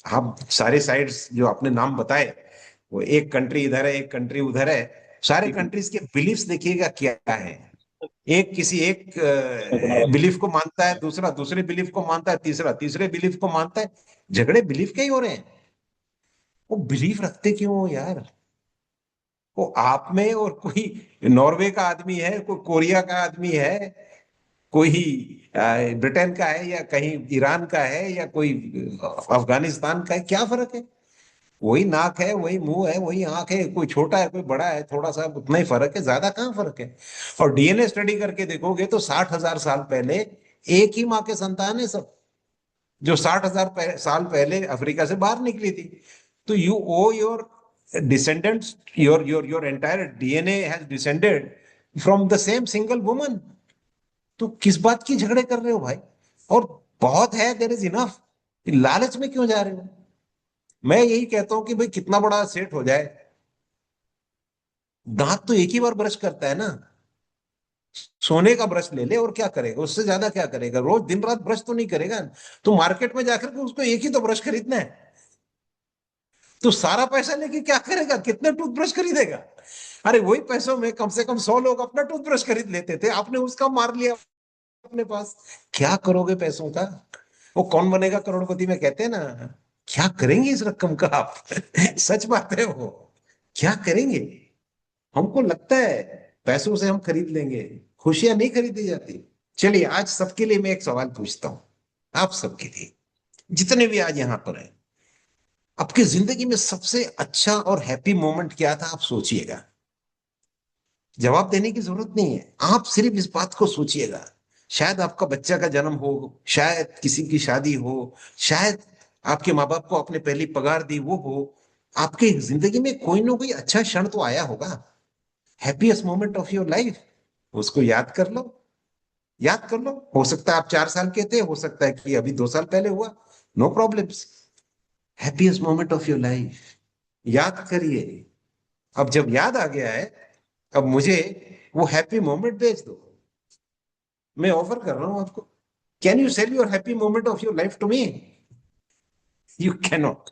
आप सारे साइड्स जो आपने नाम बताए, वो एक कंट्री इधर है, एक कंट्री उधर है, सारे कंट्रीज के बिलीफ्स देखिएगा क्या है। एक किसी एक बिलीफ को मानता है, दूसरा दूसरे बिलीफ को मानता है, तीसरा तीसरे बिलीफ को मानता है। झगड़े बिलीफ के ही हो रहे हैं। वो बिलीफ रखते क्यों हो यार? वो आप में और कोई नॉर्वे का आदमी है, कोई कोरिया का आदमी है, कोई ब्रिटेन का है, या कहीं ईरान का है, या कोई अफगानिस्तान का है, क्या फर्क है? वही नाक है, वही मुंह है, वही आंख है, कोई छोटा है कोई बड़ा है, थोड़ा सा उतना ही फर्क है, ज्यादा कहाँ फर्क है। और डीएनए स्टडी करके देखोगे तो 60,000 साल पहले एक ही माँ के संतान है सब, जो 60,000 साल पहले अफ्रीका से बाहर निकली थी। तो you oh your descendants, your entire DNA has descended from the same single woman. तो किस बात की झगड़े कर रहे हो भाई? और बहुत है, देयर इज इनफ। लालच में क्यों जा रहे हो? मैं यही कहता हूं कि भाई कितना बड़ा सेट हो जाए, दांत तो एक ही बार ब्रश करता है ना। सोने का ब्रश ले ले, और क्या करेगा, उससे ज्यादा क्या करेगा? रोज दिन रात ब्रश तो नहीं करेगा। तो मार्केट में जाकर के उसको एक ही तो ब्रश खरीदना है, तो सारा पैसा लेके क्या करेगा? कितने टूथब्रश खरीदेगा? अरे वही पैसों में कम से कम 100 लोग अपना टूथब्रश खरीद लेते थे, आपने उसका मार लिया अपने पास। क्या करोगे पैसों का? वो कौन बनेगा करोड़पति में कहते हैं ना, क्या करेंगे इस रकम का आप? सच बात है वो, क्या करेंगे? हमको लगता है पैसों से हम खरीद लेंगे, खुशियां नहीं खरीदी जाती। चलिए आज सबके लिए मैं एक सवाल पूछता हूं, आप सबके लिए, जितने भी आज यहां पर हैं, आपकी जिंदगी में सबसे अच्छा और हैप्पी मोमेंट क्या था? आप सोचिएगा, जवाब देने की जरूरत नहीं है, आप सिर्फ इस बात को सोचिएगा। शायद आपका बच्चा का जन्म हो, शायद किसी की शादी हो, शायद आपके माँ बाप को आपने पहली पगार दी वो हो। आपकी जिंदगी में कोई ना कोई अच्छा क्षण तो आया होगा, happiest moment of your life. उसको याद कर लो, याद कर लो। हो सकता है आप 4 साल के थे, हो सकता है कि अभी 2 साल पहले हुआ, no problems. Happiest moment of your life याद करिए। अब जब याद आ गया है, अब मुझे वो हैप्पी मोमेंट भेज दो। मैं ऑफर कर रहा हूं आपको, can you sell your happy moment of your life to me? You can not.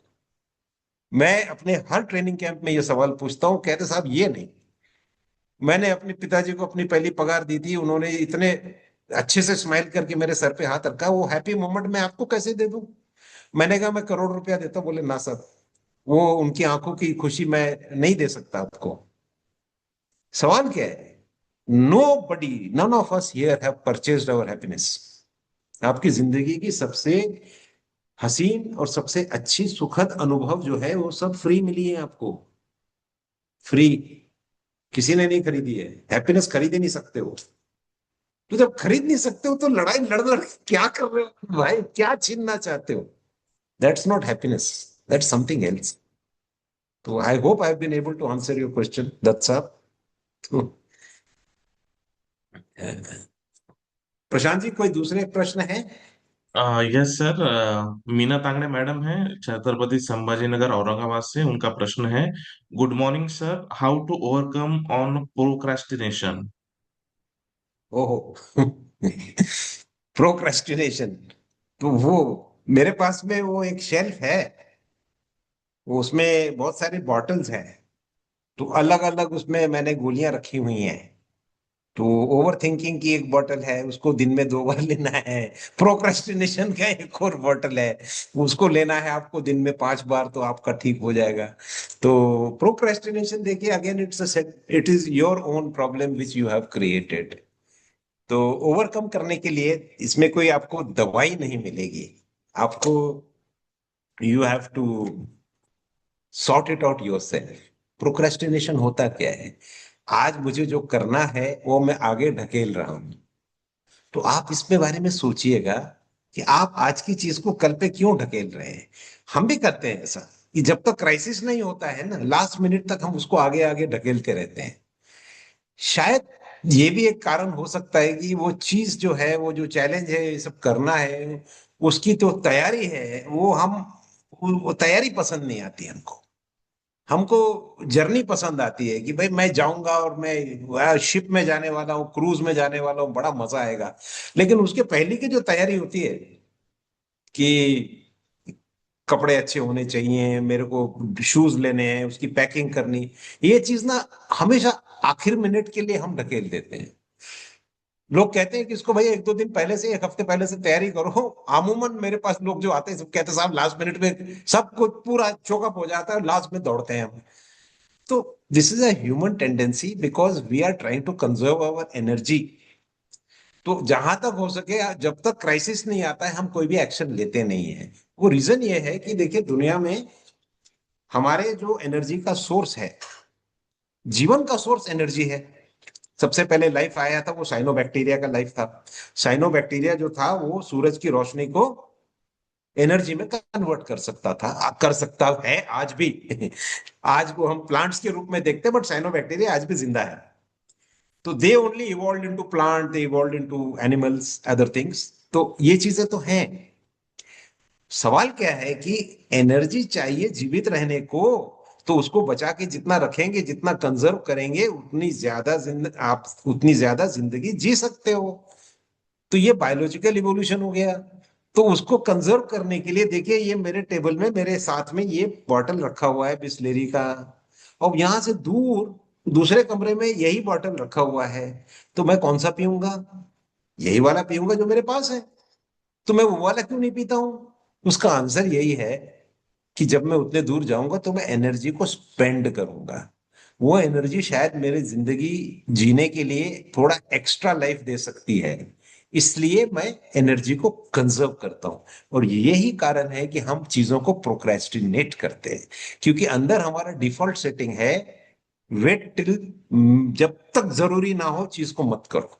मैं अपने हर ट्रेनिंग कैंप में ये सवाल पूछता हूं, कहते साहब ये नहीं। मैंने अपने पिताजी को अपनी पहली पगार दी थी, उन्होंने इतने अच्छे से स्माइल करके मेरे सर पे हाथ रखा, वो हैप्पी मोमेंट मैं आपको कैसे दे दूं? मैंने कहा मैं करोड़ रुपया देता, बोले ना सर, वो उनकी आंखों की खुशी मैं नहीं दे सकता आपको। सवाल क्या है? Nobody, none of us here have purchased our happiness. आपकी जिंदगी की सबसे हसीन और सबसे अच्छी सुखद अनुभव जो है वो सब फ्री मिली है आपको, फ्री। किसी ने नहीं खरीदी है। हैप्पीनेस खरीद ही नहीं सकते हो। तो जब खरीद नहीं सकते हो तो लड़ाई लड़ लड़ के क्या कर रहे हो भाई? क्या छीनना चाहते हो? That's not happiness, that's something else. तो I hope I have been able to answer your question Dutt साहब। तो प्रशांत जी, कोई दूसरे प्रश्न है? Yes sir, Meena Tangde madam है, छत्रपति संभाजीनगर औरंगाबाद से। उनका प्रश्न है, good morning sir, how to overcome on procrastination? ओहो। प्रोक्रेस्टिनेशन, तो वो मेरे पास में वो एक शेल्फ है, वो उसमें बहुत सारे बॉटल्स हैं। तो अलग अलग उसमें मैंने गोलियां रखी हुई हैं। तो ओवर थिंकिंग की एक बोतल है, उसको दिन में 2 बार लेना है। प्रोक्रेस्टिनेशन का एक और बोतल है, उसको लेना है आपको दिन में 5 बार, तो आपका ठीक हो जाएगा। तो प्रोक्रेस्टिनेशन देखिए, again it is your own problem which you have created. तो ओवरकम करने के लिए इसमें कोई आपको दवाई नहीं मिलेगी, आपको you have to sort it out yourself. Procrastination होता क्या है? आज मुझे जो करना है वो मैं आगे ढकेल रहा हूं। तो आप इसके बारे में सोचिएगा कि आप आज की चीज को कल पे क्यों ढकेल रहे हैं। हम भी करते हैं ऐसा, कि जब तक क्राइसिस नहीं होता है ना, लास्ट मिनट तक हम उसको आगे आगे ढकेलते रहते हैं। शायद ये भी एक कारण हो सकता है कि वो चीज जो है, वो जो चैलेंज है, ये सब करना है, उसकी तो तैयारी है, वो तैयारी पसंद नहीं आती हमको। हमको जर्नी पसंद आती है कि भाई मैं जाऊंगा और मैं शिप में जाने वाला हूँ, क्रूज में जाने वाला हूँ, बड़ा मजा आएगा। लेकिन उसके पहले की जो तैयारी होती है कि कपड़े अच्छे होने चाहिए, मेरे को शूज लेने हैं, उसकी पैकिंग करनी, ये चीज ना हमेशा आखिर मिनट के लिए हम ढकेल देते हैं। लोग कहते हैं कि इसको भाई 1-2 दिन पहले से, 1 हफ्ते पहले से तैयारी करो। अमूमन मेरे पास लोग जो आते हैं सब कहते हैं साहब लास्ट मिनट में सब कुछ पूरा चोकअप हो जाता है, लास्ट में दौड़ते हैं हम। तो this is a human tendency, because we are trying to conserve our energy. तो जहां तक हो सके, जब तक क्राइसिस नहीं आता है हम कोई भी एक्शन लेते नहीं है। वो रीजन ये है कि देखिए दुनिया में हमारे जो एनर्जी का सोर्स है, जीवन का सोर्स एनर्जी है। सबसे पहले लाइफ आया था वो साइनोबैक्टीरिया का लाइफ था। साइनोबैक्टीरिया जो था वो सूरज की रोशनी को एनर्जी में कन्वर्ट कर सकता था, कर सकता है आज भी। आज को हम प्लांट्स के रूप में देखते हैं, बट साइनोबैक्टीरिया आज भी जिंदा है। तो they only evolve into plant, they evolve into animals, other things. तो ये चीजें तो हैं। सवाल क्या है कि एनर्जी चाहिए जीवित रहने को, तो उसको बचा के जितना रखेंगे, जितना कंजर्व करेंगे, आप उतनी ज्यादा जिंदगी जी सकते हो। तो ये बायोलॉजिकल इवोल्यूशन हो गया। तो उसको कंजर्व करने के लिए देखिए, ये मेरे टेबल में मेरे साथ में ये बॉटल रखा हुआ है बिस्लेरी का, और यहां से दूर दूसरे कमरे में यही बॉटल रखा हुआ है। तो मैं कौन सा पीऊंगा? यही वाला पीऊंगा जो मेरे पास है। तो मैं वो वाला क्यों नहीं पीता हूं? उसका आंसर यही है कि जब मैं उतने दूर जाऊंगा तो मैं एनर्जी को स्पेंड करूंगा। वो एनर्जी शायद मेरी जिंदगी जीने के लिए थोड़ा एक्स्ट्रा लाइफ दे सकती है। इसलिए मैं एनर्जी को कंजर्व करता हूं। और यही कारण है कि हम चीजों को प्रोक्रेस्टिनेट करते हैं, क्योंकि अंदर हमारा डिफॉल्ट सेटिंग है, वेट टिल, जब तक जरूरी ना हो चीज को मत करो।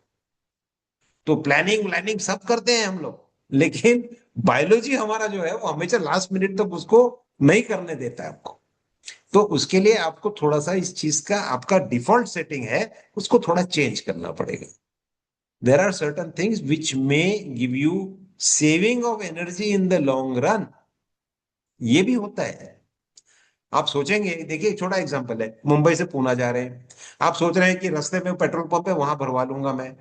तो प्लानिंग व्लानिंग सब करते हैं हम लोग, लेकिन बायोलॉजी हमारा जो है वो हमेशा लास्ट मिनट तक उसको नहीं करने देता है आपको। तो उसके लिए आपको थोड़ा सा इस चीज का, आपका डिफॉल्ट सेटिंग है, उसको थोड़ा चेंज करना पड़ेगा। There are certain things which may give you saving of energy in the long run. ये भी होता है। आप सोचेंगे, देखिए एक छोटा एग्जांपल है, मुंबई से पूना जा रहे हैं, आप सोच रहे हैं कि रास्ते में पेट्रोल पंप है वहां भरवा लूंगा मैं,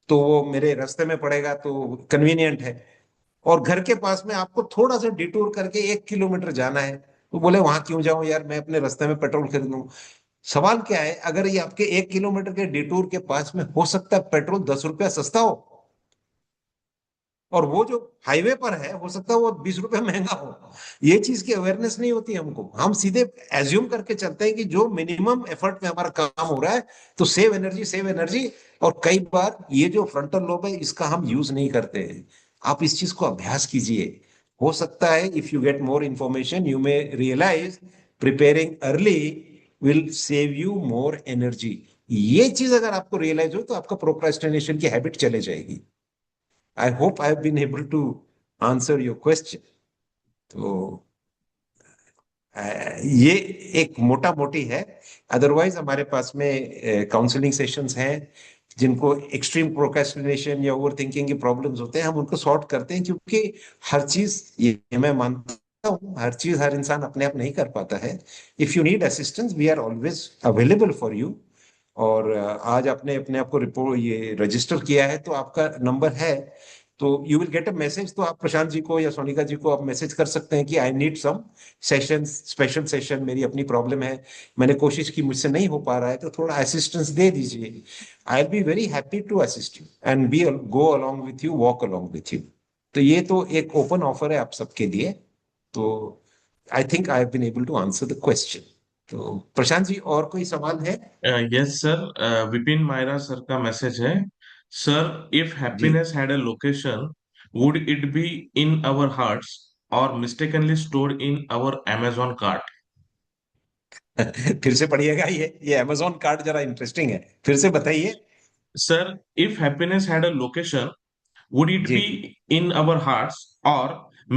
तो वो मेरे रास्ते में पड़ेगा तो कन्वीनियंट है। और घर के पास में आपको थोड़ा सा डिटूर करके 1 किलोमीटर जाना है, तो बोले वहां क्यों जाऊं यार, मैं अपने रास्ते में पेट्रोल खरीद लूं। सवाल क्या है, अगर ये आपके 1 किलोमीटर के डिटूर के पास में हो सकता है पेट्रोल 10 रुपया सस्ता हो, और वो जो हाईवे पर है हो सकता है वो 20 रुपया महंगा हो। ये चीज की अवेयरनेस नहीं होती हमको। हम सीधे एज्यूम करके चलते हैं कि जो मिनिमम एफर्ट में हमारा काम हो रहा है, तो सेव एनर्जी, सेव एनर्जी। और कई बार ये जो फ्रंटल लोब है इसका हम यूज नहीं करते हैं। आप इस चीज को अभ्यास कीजिए। हो सकता है if you get more information you may realise preparing early will save you more energy. ये चीज अगर आपको रियलाइज हो तो आपका प्रोक्रास्टिनेशन की हैबिट चले जाएगी। I hope I have been able to answer your question. तो ये एक मोटा मोटी है। अदरवाइज हमारे पास में काउंसलिंग सेशंस हैं, जिनको एक्सट्रीम प्रोक्रेस्टिनेशन या ओवर थिंकिंग की प्रॉब्लम्स होते हैं, हम उनको सॉर्ट करते हैं। क्योंकि हर चीज, ये मैं मानता हूँ, हर चीज हर इंसान अपने आप नहीं कर पाता है। If you need assistance we are always available for you. और आज आपने अपने आप को रिपोर्ट ये रजिस्टर किया है तो आपका नंबर है, तो you will get a message. तो आप प्रशांत जी को या सोनिका जी को आप मैसेज कर सकते हैं कि I need some session, special session, मेरी अपनी प्रॉब्लम है, मैंने कोशिश की मुझसे नहीं हो पा रहा है, तो थोड़ा असिस्टेंस दे दीजिए। I will be very happy to assist you and be go along with you, walk along with you. तो ये तो एक ओपन ऑफर है आप सबके लिए। तो I think I have been able to answer the question. तो प्रशांत जी और कोई सवाल है? Yes sir, Vipin Maira sir का मैसेज है। सर, इफ जी। Happiness had a location, would it be in our hearts or mistakenly stored in our Amazon cart? फिर से पढ़िएगा, ये अमेजोन कार्ड जरा इंटरेस्टिंग है, फिर से बताइए। Sir, if happiness had a location, would it जी। be in our hearts or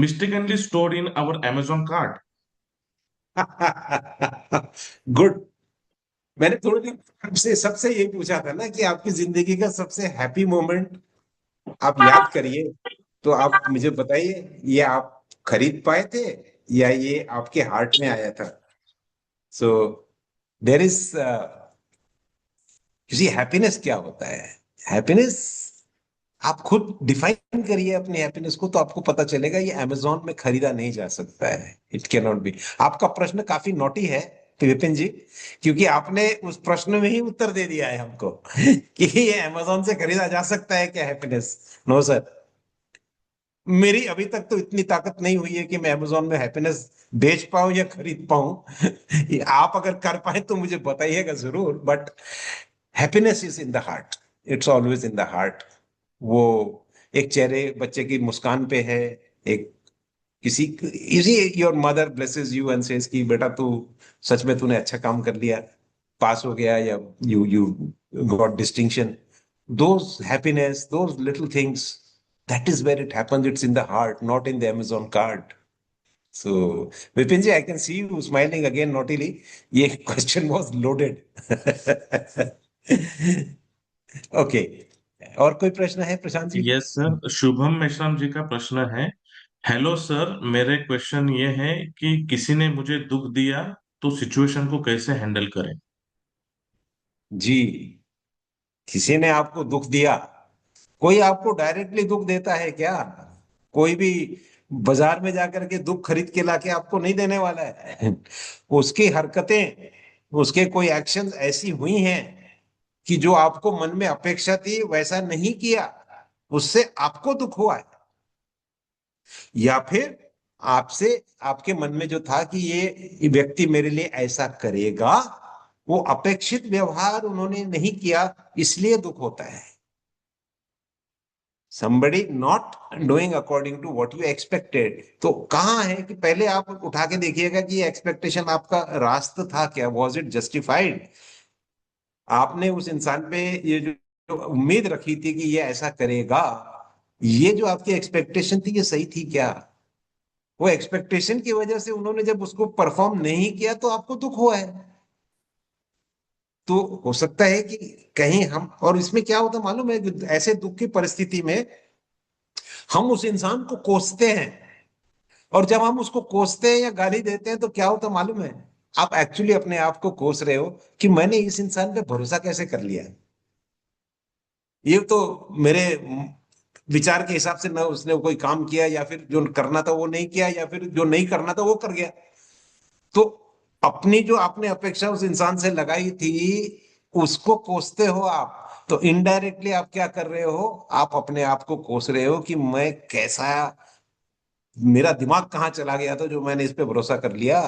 mistakenly stored in our Amazon cart? Good. मैंने थोड़ी देर आपसे सबसे यही पूछा था ना कि आपकी जिंदगी का सबसे हैप्पी मोमेंट आप याद करिए। तो आप मुझे बताइए, ये आप खरीद पाए थे या ये आपके हार्ट में आया था? सो देर इज, किसी हैप्पीनेस क्या होता है? हैप्पीनेस आप खुद डिफाइन करिए अपनी हैप्पीनेस को, तो आपको पता चलेगा ये अमेजोन में खरीदा नहीं जा सकता है। It can not be. आपका प्रश्न काफी नोटी है विपिन जी, क्योंकि आपने उस प्रश्न में ही उत्तर दे दिया है हमको कि ये अमेजोन से खरीदा जा सकता है क्या हैप्पीनेस? No sir. मेरी अभी तक तो इतनी ताकत नहीं हुई है कि मैं अमेजोन में हैप्पीनेस बेच पाऊं या खरीद पाऊं। आप अगर कर पाए तो मुझे बताइएगा जरूर। But happiness is in the heart, it's always in the heart. वो एक चेहरे बच्चे की मुस्कान पे है, एक किसी इसी your mother blesses you and says कि बेटा तू सच में तूने अच्छा काम कर लिया, पास हो गया, या you got distinction, those happiness, those little things, that is where it happens, it's in the heart, not in the Amazon card. So, Vipin ji, I can see you smiling again naughtily. ये question was loaded. Okay. और कोई प्रश्न है Prashant ji? Yes sir, Shubham Meshram जी का प्रश्न है। Hello sir, मेरे question ये है कि किसी ने मुझे दुख दिया तो सिचुएशन को कैसे हैंडल करें। जी, किसी ने आपको दुख दिया, कोई आपको डायरेक्टली दुख देता है क्या? कोई भी बाजार में जाकर के दुख खरीद के लाके आपको नहीं देने वाला है. उसकी हरकतें, उसके कोई एक्शन ऐसी हुई हैं कि जो आपको मन में अपेक्षा थी वैसा नहीं किया, उससे आपको दुख हुआ है, या फिर आपसे, आपके मन में जो था कि ये व्यक्ति मेरे लिए ऐसा करेगा, वो अपेक्षित व्यवहार उन्होंने नहीं किया, इसलिए दुख होता है. somebody not doing according to what you expected. तो कहाँ है कि पहले आप उठा के देखिएगा कि ये एक्सपेक्टेशन आपका रास्त था क्या, वॉज इट जस्टिफाइड? आपने उस इंसान पे ये जो उम्मीद रखी थी कि ये ऐसा करेगा, ये जो आपकी एक्सपेक्टेशन थी ये सही थी क्या? वो एक्सपेक्टेशन की वजह से उन्होंने जब उसको परफॉर्म नहीं किया तो आपको दुख हुआ है. तो हो सकता है कि कहीं हम, और इसमें क्या होता मालूम है, ऐसे दुख की परिस्थिति में हम उस इंसान को कोसते हैं, और जब हम उसको कोसते हैं या गाली देते हैं तो क्या होता मालूम है, आप एक्चुअली अपने आप को कोस रहे हो कि मैंने इस इंसान पे भरोसा कैसे कर लिया, ये तो मेरे विचार के हिसाब से ना उसने कोई काम किया, या फिर जो करना था वो नहीं किया, या फिर जो नहीं करना था वो कर गया. तो अपनी जो आपने अपेक्षा उस इंसान से लगाई थी, उसको कोसते हो आप, तो इनडायरेक्टली आप क्या कर रहे हो, आप अपने आप को कोस रहे हो कि मैं कैसा, मेरा दिमाग कहाँ चला गया था जो मैंने इस पे भरोसा कर लिया.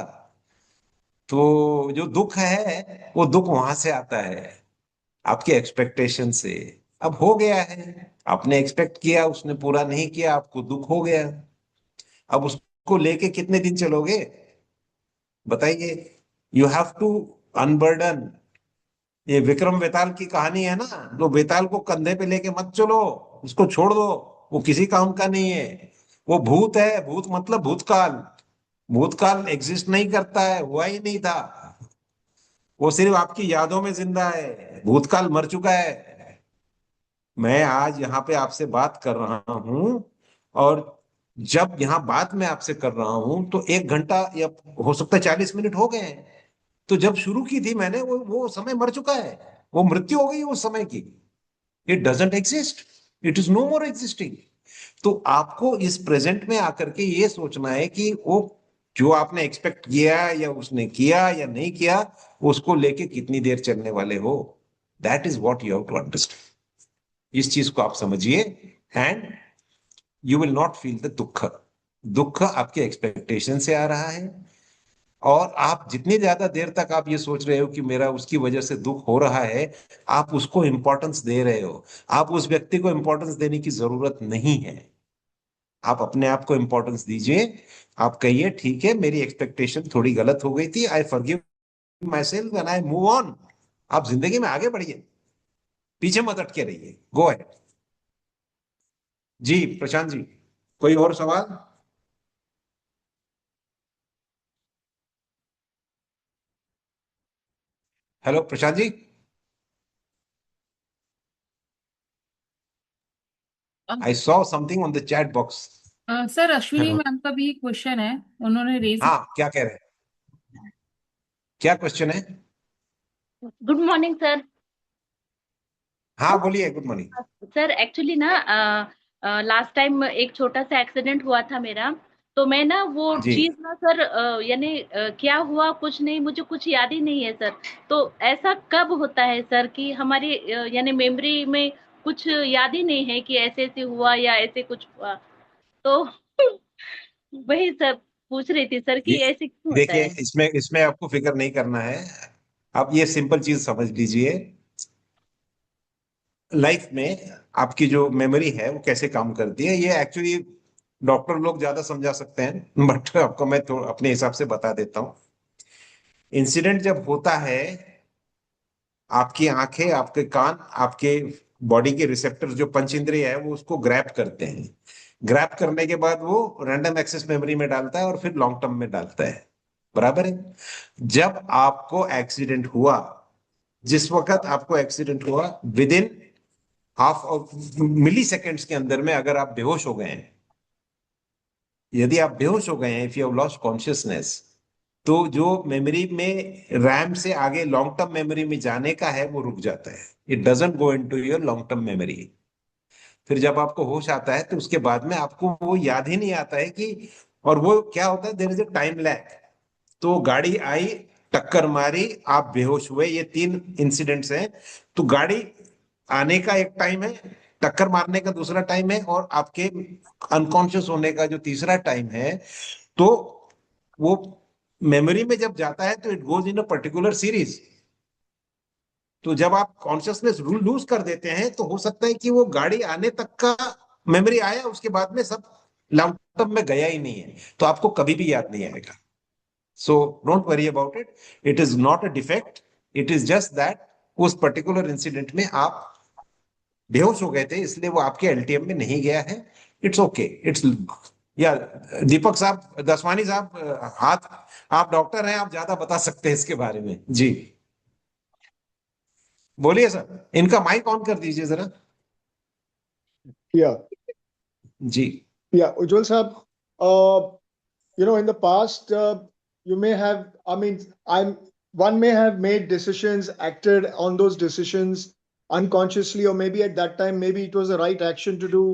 तो जो दुख है वो दुख वहां से आता है, आपके एक्सपेक्टेशन से. अब हो गया है, आपने एक्सपेक्ट किया, उसने पूरा नहीं किया, आपको दुख हो गया. अब उसको लेके कितने दिन चलोगे बताइए? You have to unburden. ये विक्रम बेताल की कहानी है ना, जो बेताल को कंधे पे लेके मत चलो, उसको छोड़ दो, वो किसी काम का नहीं है. वो भूत है, भूत मतलब भूतकाल. भूतकाल एग्जिस्ट नहीं करता है, हुआ ही नहीं था, वो सिर्फ आपकी यादों में जिंदा है, भूतकाल मर चुका है. मैं आज यहाँ पे आपसे बात कर रहा हूं, और जब यहाँ बात मैं आपसे कर रहा हूं तो 1 घंटा या हो सकता है 40 मिनट हो गए हैं. तो जब शुरू की थी मैंने, वो समय मर चुका है, वो मृत्यु हो गई उस समय की. It doesn't exist, it is no more existing. तो आपको इस प्रेजेंट में आकर के ये सोचना है कि वो जो आपने एक्सपेक्ट किया या उसने किया या नहीं किया, उसको लेके कितनी देर चलने वाले हो. That is what you have to understand. इस चीज को आप समझिए, and you will not feel the दुख. दुख आपके एक्सपेक्टेशन से आ रहा है, और आप जितनी ज्यादा देर तक आप ये सोच रहे हो कि मेरा उसकी वजह से दुख हो रहा है, आप उसको इंपॉर्टेंस दे रहे हो. आप उस व्यक्ति को इंपॉर्टेंस देने की जरूरत नहीं है. आप अपने आप को इंपॉर्टेंस दीजिए. आप कहिए ठीक है, मेरी एक्सपेक्टेशन थोड़ी गलत हो गई थी, I forgive my self and I move on. आप जिंदगी में आगे बढ़िए, पीछे मत अटके रहिए. Go ahead. जी प्रशांत जी, कोई और सवाल? Hello Prashant ji. I saw something on the chat box. Sir Ashwini hello. Ma'am का भी क्वेश्चन है, उन्होंने रेज. हाँ, क्या कह रहे हैं, क्या क्वेश्चन है? Good morning sir. हाँ बोलिए, गुड मॉर्निंग. सर एक्चुअली ना लास्ट टाइम एक छोटा सा एक्सीडेंट हुआ था मेरा, तो मैं ना वो जी. चीज ना सर यानी क्या हुआ कुछ नहीं, मुझे कुछ याद ही नहीं है सर. तो ऐसा कब होता है सर कि हमारी यानी मेमोरी में कुछ याद ही नहीं है कि ऐसे ऐसे हुआ या ऐसे कुछ हुआ, तो वही सर पूछ रही थी सर कि ये ऐसे क्यों होता देखिए, है. इसमें इसमें आपको फिक्र नहीं करना है. आप ये सिंपल चीज समझ लीजिए, लाइफ में आपकी जो मेमोरी है वो कैसे काम करती है, ये एक्चुअली डॉक्टर लोग ज्यादा समझा सकते हैं, बट आपको मैं थोड़ा अपने हिसाब से बता देता हूँ। इंसिडेंट जब होता है, आपकी आंखें, आपके कान, आपके बॉडी के रिसेप्टर जो पंच इंद्रिय है वो उसको ग्रैब करते हैं। ग्रैब करने के बाद वो रैंडम एक्सेस मेमोरी में डालता है और फिर लॉन्ग टर्म में डालता है। बराबर है। जब आपको एक्सीडेंट हुआ, जिस वक्त आपको एक्सीडेंट हुआ, within half of milliseconds के अंदर में अगर आप बेहोश हो गए हैं, यदि आप बेहोश हो गए हैं, if you have lost consciousness, तो जो मेमोरी में रैम से आगे लॉन्ग टर्म मेमोरी में जाने का है वो रुक जाता है। It doesn't go into your long term memory. फिर जब आपको होश आता है तो उसके बाद में आपको वो याद ही नहीं आता है कि, और वो क्या होता है, there is a time lag. तो गाड़ी आई, टक्कर मारी, आप बेहोश हुए, ये 3 इंसिडेंट्स हैं। तो गाड़ी आने का एक टाइम है, टक्कर मारने का दूसरा टाइम है, और आपके अनकॉन्शियस होने का जो तीसरा टाइम है। तो वो मेमोरी में जब जाता है तो it goes in a particular series. तो जब आप कॉन्शियसनेस लूज कर देते हैं तो हो सकता है कि वो गाड़ी आने तक का मेमोरी आया, उसके बाद में सब लॉन्ग टर्म में गया ही नहीं है, तो आपको कभी भी याद नहीं आएगा। So don't worry about it, it is not a defect, it is just that उस पर्टिकुलर इंसिडेंट में आप बेहोश हो गए थे, इसलिए वो आपके एलटीएम में नहीं गया है। इट्स ओके, इट्स, या दीपक साहब, दसवानी साहब, हाथ, आप डॉक्टर हैं, आप ज्यादा बता सकते हैं इसके बारे में। जी बोलिए सर, इनका माइक ऑन कर दीजिए जरा। Yeah, ji yeah, Ujjwal Saab, in the past, you may have, I mean, one may have made decisions, acted on those decisions unconsciously, or maybe at that time, maybe it was the right action to do,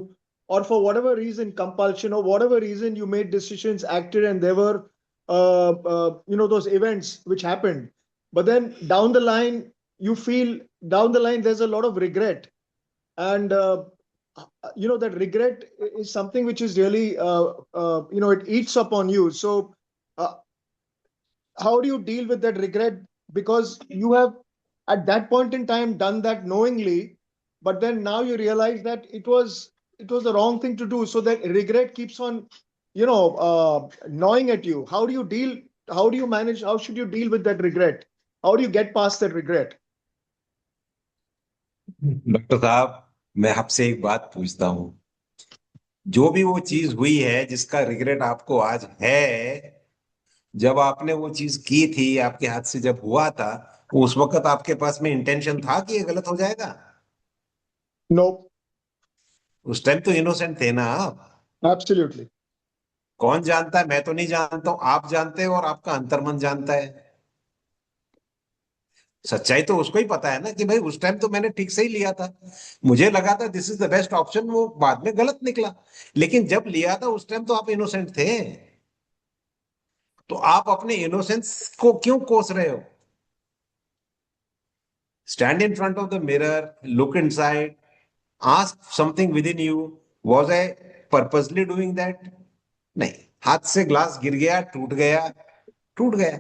or for whatever reason, compulsion, or whatever reason, you made decisions, acted, and there were, those events which happened. But then down the line, you feel down the line, there's a lot of regret. And that regret is something which is really it eats up on you. So uh, how do you deal with that regret, because you have at that point in time done that knowingly, but then now you realize that it was the wrong thing to do, so that regret keeps on gnawing at you. How do you manage, how should you deal with that regret? How do you get past that regret? Doctor साहब, मैं आपसे एक बात पूछता हूँ, जो भी वो चीज हुई है जिसका रिग्रेट आपको आज है, जब आपने वो चीज की थी, आपके हाथ से जब हुआ था, उस वक्त आपके पास में इंटेंशन था कि ये गलत हो जाएगा? No. उस टाइम तो इनोसेंट थे ना आप। Absolutely. कौन जानता है? मैं तो नहीं जानता हूं, आप जानते हो और आपका अंतर्मन जानता है। सच्चाई तो उसको ही पता है ना कि भाई उस टाइम तो मैंने ठीक से ही लिया था, मुझे लगा था this is the best option, वो बाद में गलत निकला। लेकिन जब लिया था उस टाइम तो आप इनोसेंट थे, तो आप अपने इनोसेंस को क्यों कोस रहे हो? Stand in front of the mirror, look inside, ask something with in you, was I purposely doing that? नहीं। हाथ से ग्लास गिर गया, टूट गया, टूट गया।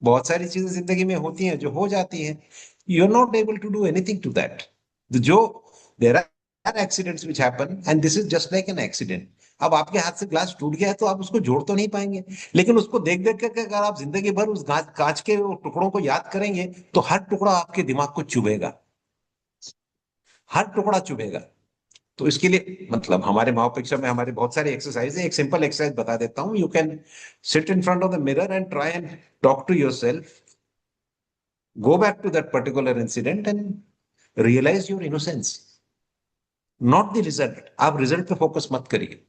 बहुत सारी चीजें जिंदगी में होती हैं जो हो जाती हैं, you are not able to do anything to that. जो there are accidents which happen and this is just like an accident. अब आपके हाथ से ग्लास टूट गया है तो आप उसको जोड़ तो नहीं पाएंगे, लेकिन उसको देख देख करके अगर आप जिंदगी भर उस कांच के टुकड़ों को याद करेंगे तो हर टुकड़ा आपके दिमाग को चुभेगा, हर टुकड़ा चुभेगा। तो इसके लिए मतलब हमारे महापरीक्षा में हमारे बहुत सारे एक्सरसाइज है। एक सिंपल एक्सरसाइज बता देता हूं, you can sit in front of the mirror and try and talk to yourself, go back to that particular incident and realise your innocence, not the result. आप रिजल्ट पे focus मत करिए।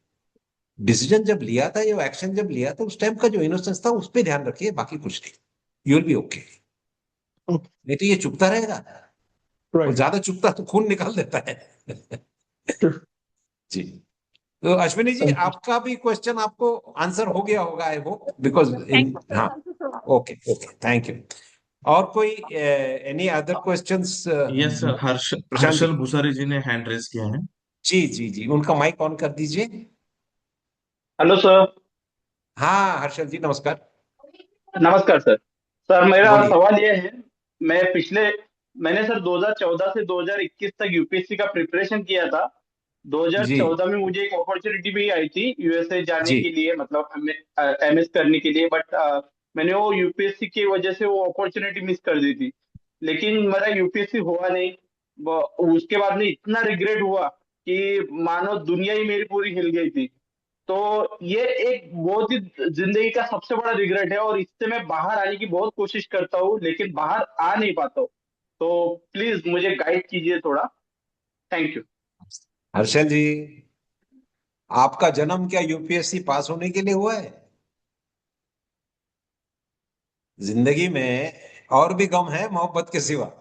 Decision जब लिया था, ये एक्शन जब लिया था, उस टाइम का जो इनोसेंस था उस पर ध्यान रखिए, बाकी कुछ नहीं। You will be okay. नहीं तो ये चुभता रहेगा, और ज्यादा चुभता तो खून निकाल देता है। जी। तो अश्विनी जी, आपका भी क्वेश्चन आपको आंसर हो गया होगा, आई होप, बिकॉज हाँ, ओके ओके, थैंक यू। और कोई any other questions? Yes sir, Harshal Bhusari ji ने हैंड रेज किया है। जी जी जी, उनका माइक ऑन कर दीजिए। Hello sir. हाँ हर्षल जी, नमस्कार। नमस्कार सर। सर मेरा बोलिए। सवाल ये है, मैंने सर 2014 से 2021 तक यूपीएससी का प्रिपरेशन किया था। जी 2014 में मुझे एक अपॉर्चुनिटी भी आई थी यूएसए जाने जी के लिए, मतलब एमएस करने के लिए, बट मैंने वो यूपीएससी की वजह से वो अपॉर्चुनिटी मिस कर दी थी। लेकिन मेरा यूपीएससी हुआ नहीं। उसके बाद में इतना रिग्रेट हुआ कि मानो दुनिया ही मेरी पूरी हिल गई थी। तो ये एक बहुत ही जिंदगी का सबसे बड़ा रिग्रेट है, और इससे मैं बाहर आने की बहुत कोशिश करता हूँ लेकिन बाहर आ नहीं पाता हूँ। तो प्लीज मुझे गाइड कीजिए थोड़ा। Thank you. हर्षल जी, आपका जन्म क्या यूपीएससी पास होने के लिए हुआ है? जिंदगी में और भी गम है मोहब्बत के सिवा।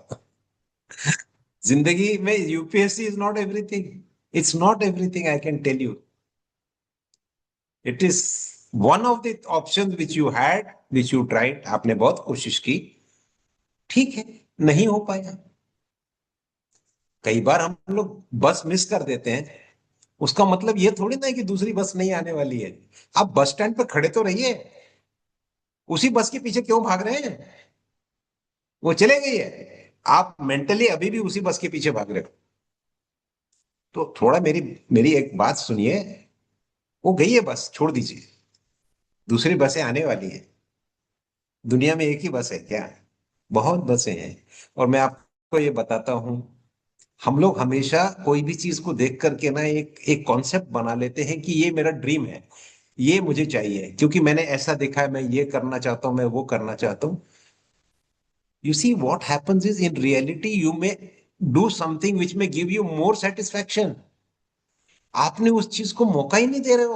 जिंदगी में UPSC is not everything. It's not everything, I can tell you. It is one of the option which you had, which you tried. आपने बहुत कोशिश की, ठीक है, नहीं हो पाया। कई बार हम लोग बस मिस कर देते हैं, उसका मतलब ये थोड़ी ना है कि दूसरी बस नहीं आने वाली है। आप बस स्टैंड पे खड़े तो रहिए, उसी बस के पीछे क्यों भाग रहे हैं? वो चले गई है, आप मेंटली अभी भी उसी बस के पीछे भाग रहे हो। तो थोड़ा मेरी मेरी एक बात सुनिए। वो गई है बस, छोड़ दीजिए, दूसरी बसें आने वाली है। दुनिया में एक ही बस है क्या? बहुत बसें हैं। और मैं आपको ये बताता हूं, हम लोग हमेशा कोई भी चीज को देख करके ना एक एक कॉन्सेप्ट बना लेते हैं कि ये मेरा ड्रीम है, ये मुझे चाहिए क्योंकि मैंने ऐसा देखा है, मैं ये करना चाहता हूं, मैं वो करना चाहता हूं। You see, what happens is in reality, you may do something which may give you more satisfaction. आपने उस चीज को मौका ही नहीं दे रहे हो।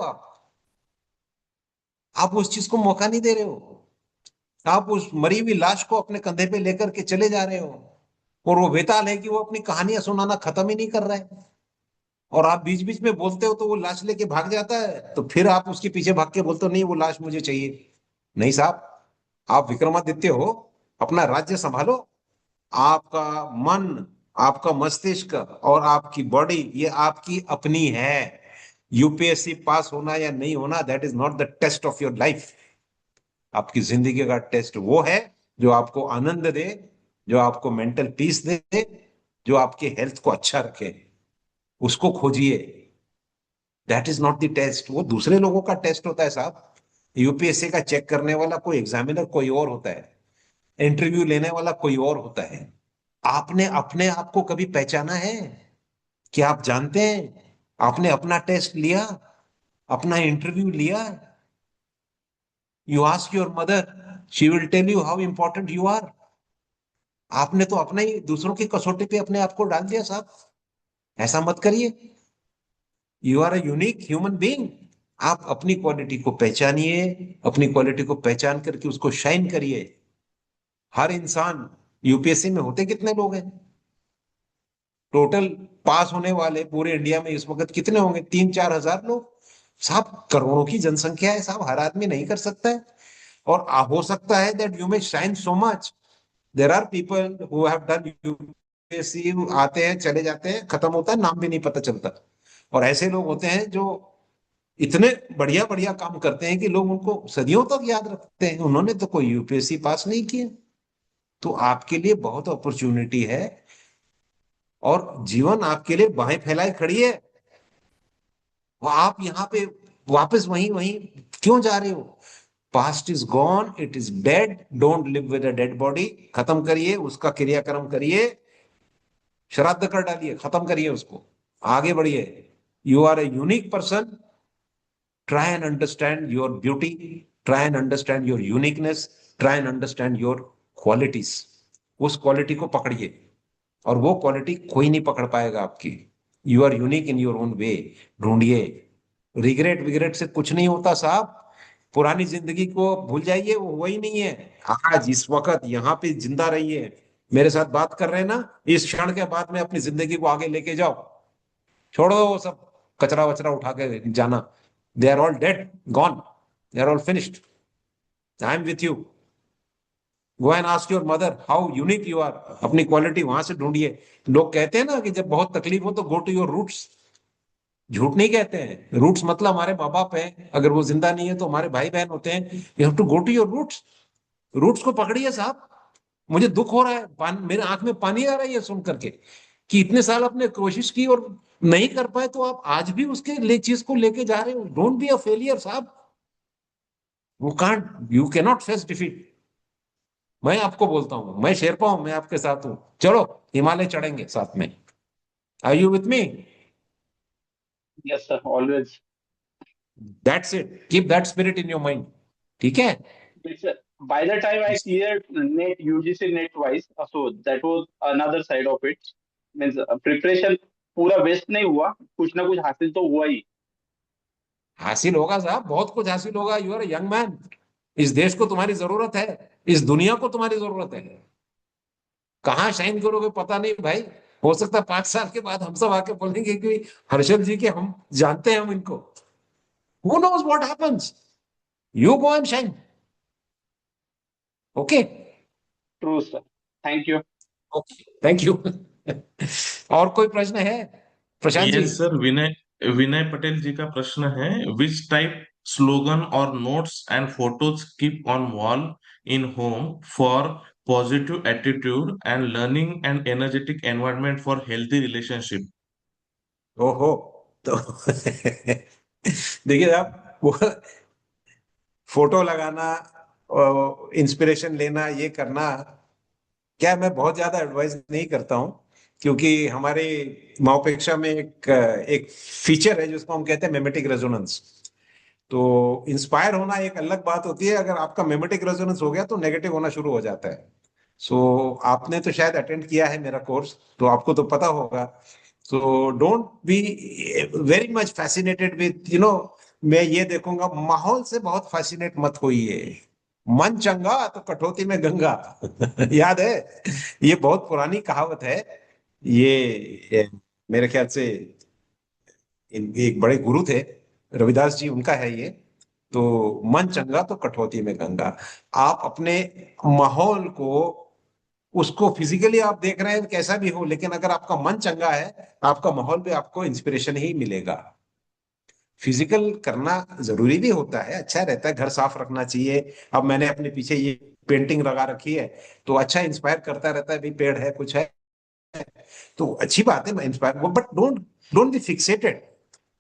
आप उस चीज को मौका नहीं दे रहे हो। आप उस मरी हुई लाश को अपने कंधे पे लेकर के चले जा रहे हो, और वो बेताल है कि वो अपनी कहानियां सुनाना खत्म ही नहीं कर रहा है। और आप बीच बीच में बोलते हो तो वो लाश लेके भाग जाता है, तो फिर आप उसके पीछे भाग के बोलते हो नहीं वो लाश मुझे चाहिए। नहीं साहब, आप विक्रमादित्य हो, अपना राज्य संभालो। आपका मन, आपका मस्तिष्क और आपकी बॉडी, ये आपकी अपनी है। यूपीएससी पास होना या नहीं होना, that is not the test of your life. आपकी जिंदगी का टेस्ट वो है जो आपको आनंद दे, जो आपको मेंटल पीस दे, जो आपके हेल्थ को अच्छा रखे। उसको खोजिए। That is not the test, वो दूसरे लोगों का टेस्ट होता है साहब। यूपीएससी का चेक करने वाला कोई एग्जामिनर कोई और होता है, इंटरव्यू लेने वाला कोई और होता है। आपने अपने आप को कभी पहचाना है? क्या आप जानते हैं आपने अपना टेस्ट लिया, अपना इंटरव्यू लिया? You ask your mother, she will tell you how important you are. आपने तो अपने ही दूसरों की कसौटी पे अपने आप को डाल दिया साहब। ऐसा मत करिए। You are a unique human being. आप अपनी क्वालिटी को पहचानिए, अपनी क्वालिटी को पहचान करके उसको शाइन करिए। हर इंसान, यूपीएससी में होते कितने लोग हैं? टोटल पास होने वाले पूरे इंडिया में इस वक्त कितने होंगे? 3-4 हजार लोग। साहब करोड़ों की जनसंख्या है साहब, हर आदमी नहीं कर सकता है। और हो सकता है that you may shine so much. There are people who have done UPSC, आते हैं चले जाते हैं, खत्म होता है, नाम भी नहीं पता चलता। और ऐसे लोग होते हैं जो इतने बढ़िया बढ़िया काम करते हैं कि लोग उनको सदियों तक याद रखते हैं। उन्होंने तो कोई यूपीएससी पास नहीं किया। तो आपके लिए बहुत अपॉर्चुनिटी है, और जीवन आपके लिए बाहें फैलाए खड़ी है। वो आप यहाँ पे वापस वहीं वहीं क्यों जा रहे हो? Past is gone, it is dead, don't live with a dead body. खत्म करिए, उसका क्रियाक्रम करिए, श्राद्ध कर डालिए, खत्म करिए उसको, आगे बढ़िए। You are a unique person. Try and understand your beauty, try and understand your uniqueness, try and understand your qualities. उस क्वालिटी को पकड़िए, और वो क्वालिटी कोई नहीं पकड़ पाएगा आपकी। You are unique in your own way. ढूंढिए। रिग्रेट विग्रेट से कुछ नहीं होता साहब। पुरानी जिंदगी को भूल जाइए, वो हुआ ही नहीं है। आज इस वक्त यहाँ पे जिंदा रहिए। मेरे साथ बात कर रहे हैं ना, इस क्षण के बाद में अपनी जिंदगी को आगे लेके जाओ। छोड़ो वो सब कचरा वचरा उठा के जाना। They are all dead, gone, they are all finished. I am with you. Go and ask your mother how unique you are. अपनी क्वालिटी वहां से ढूंढिए। लोग कहते हैं ना कि जब बहुत तकलीफ हो तो गो टू योर रूट्स। झूठ नहीं कहते हैं। रूट्स मतलब हमारे माँ बाप हैं, अगर वो जिंदा नहीं है तो हमारे भाई बहन होते हैं। You have to go to your roots. Roots को पकड़िए साहब। मुझे दुख हो रहा है, मेरे आंख में पानी आ रहा है ये सुन करके। कि इतने साल आपने कोशिश की और नहीं कर पाए, तो आप आज भी उसके लिए चीज को लेके जा रहे हो। डोंट बी अ फेलियर साहब। वो can't, you can not face defeat. मैं आपको बोलता हूँ, मैं शेरपा हूं, मैं आपके साथ हूँ। चलो हिमालय चढ़ेंगे साथ में। Are you with me? Yes sir, always. That's it, keep that spirit in your mind. ठीक है। By the time I cleared net UGC net twice, so that was another side of it. Means preparation पूरा waste नहीं हुआ, कुछ ना कुछ हासिल तो हुआ ही। हासिल होगा साहब, बहुत कुछ हासिल होगा। You are young man. इस देश को तुम्हारी जरूरत है, इस दुनिया को तुम्हारी जरूरत है। कहाँ शाइन करोगे पता नहीं भाई। हो सकता है 5 साल के बाद हम सब आके बोलेंगे कि हर्षल जी के हम जानते हैं हम इनको। Who knows what happens. You go and shine. Okay. True sir, thank you. Okay, thank you. और कोई प्रश्न है प्रशांत जी? यस सर, विनय विनय पटेल जी का प्रश्न है, विच टाइप स्लोगन और notes and photos keep on wall in home for positive attitude and learning and energetic environment for healthy relationship. ओहो। तो देखिए साहब, वो फोटो लगाना, इंस्पिरेशन लेना, ये करना, क्या मैं बहुत ज्यादा एडवाइस नहीं करता हूँ। क्योंकि हमारे माओपेक्षा में एक फीचर है जिसको हम कहते हैं मेमेटिक रेजोनेंस। तो इंस्पायर होना एक अलग बात होती है, अगर आपका मेमेटिक रेजोनेंस हो गया तो नेगेटिव होना शुरू हो जाता है। सो आपने तो शायद अटेंड किया है मेरा कोर्स, तो आपको तो पता होगा। So don't be very much fascinated with मैं ये देखूंगा, माहौल से बहुत फैसिनेट मत होइए। मन चंगा तो कटौती में गंगा। याद है? ये बहुत पुरानी कहावत है। ये मेरे ख्याल से एक बड़े गुरु थे, रविदास जी, उनका है ये। तो मन चंगा तो कटौती में गंगा। आप अपने माहौल को, उसको फिजिकली आप देख रहे हैं कैसा भी हो, लेकिन अगर आपका मन चंगा है, आपका माहौल भी आपको इंस्पिरेशन ही मिलेगा। फिजिकल करना जरूरी भी होता है, अच्छा रहता है, घर साफ रखना चाहिए। अब मैंने अपने पीछे ये पेंटिंग लगा रखी है, तो अच्छा इंस्पायर करता रहता है, भाई पेड़ है कुछ है, तो अच्छी बात है, मैं inspire. But don't don't be fixated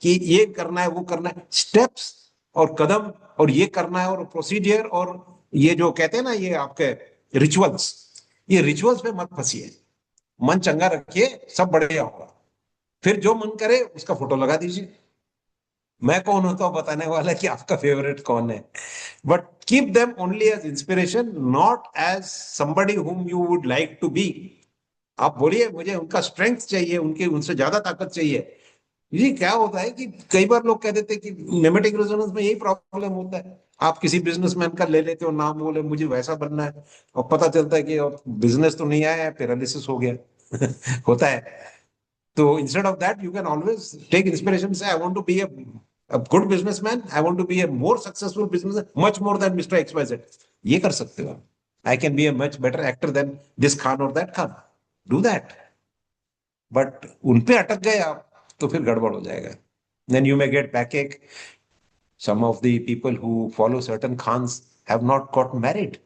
कि ये करना है वो करना है। स्टेप्स और कदम, और ये करना है और प्रोसीडियर, और ये जो कहते हैं ना, ये आपके रिचुअल्स, ये रिचुअल्स पे मत फंसिए। मन चंगा रखिए, सब बढ़िया होगा। फिर जो मन करे उसका फोटो लगा दीजिए। मैं कौन होता हूं बताने वाला कि आपका फेवरेट कौन है? But keep them only as inspiration, not as somebody whom you would like to be। आप बोलिए मुझे उनका स्ट्रेंथ चाहिए, उनके उनसे ज्यादा ताकत चाहिए। ये क्या होता है कि कई बार लोग कह देते हैं कि नेमेटिक रेजोनेंस में यही प्रॉब्लम होता है। आप किसी बिजनेसमैन का ले लेते हो नाम, बोले मुझे वैसा बनना है, और पता चलता है कि बिजनेस तो नहीं आया है, पैरालिसिस हो गया। होता है। तो instead of that you can always take inspiration से, I want to be a good businessman, I want to be a more successful businessman, much more than Mr. XYZ। ये कर सकते हो आप। I can be a much better actor than this Khan or that Khan। Do that। But उन पे अटक गए आप तो फिर गड़बड़ हो जाएगा। Then you may get backache। Some of the people who follow certain Khans have not got married।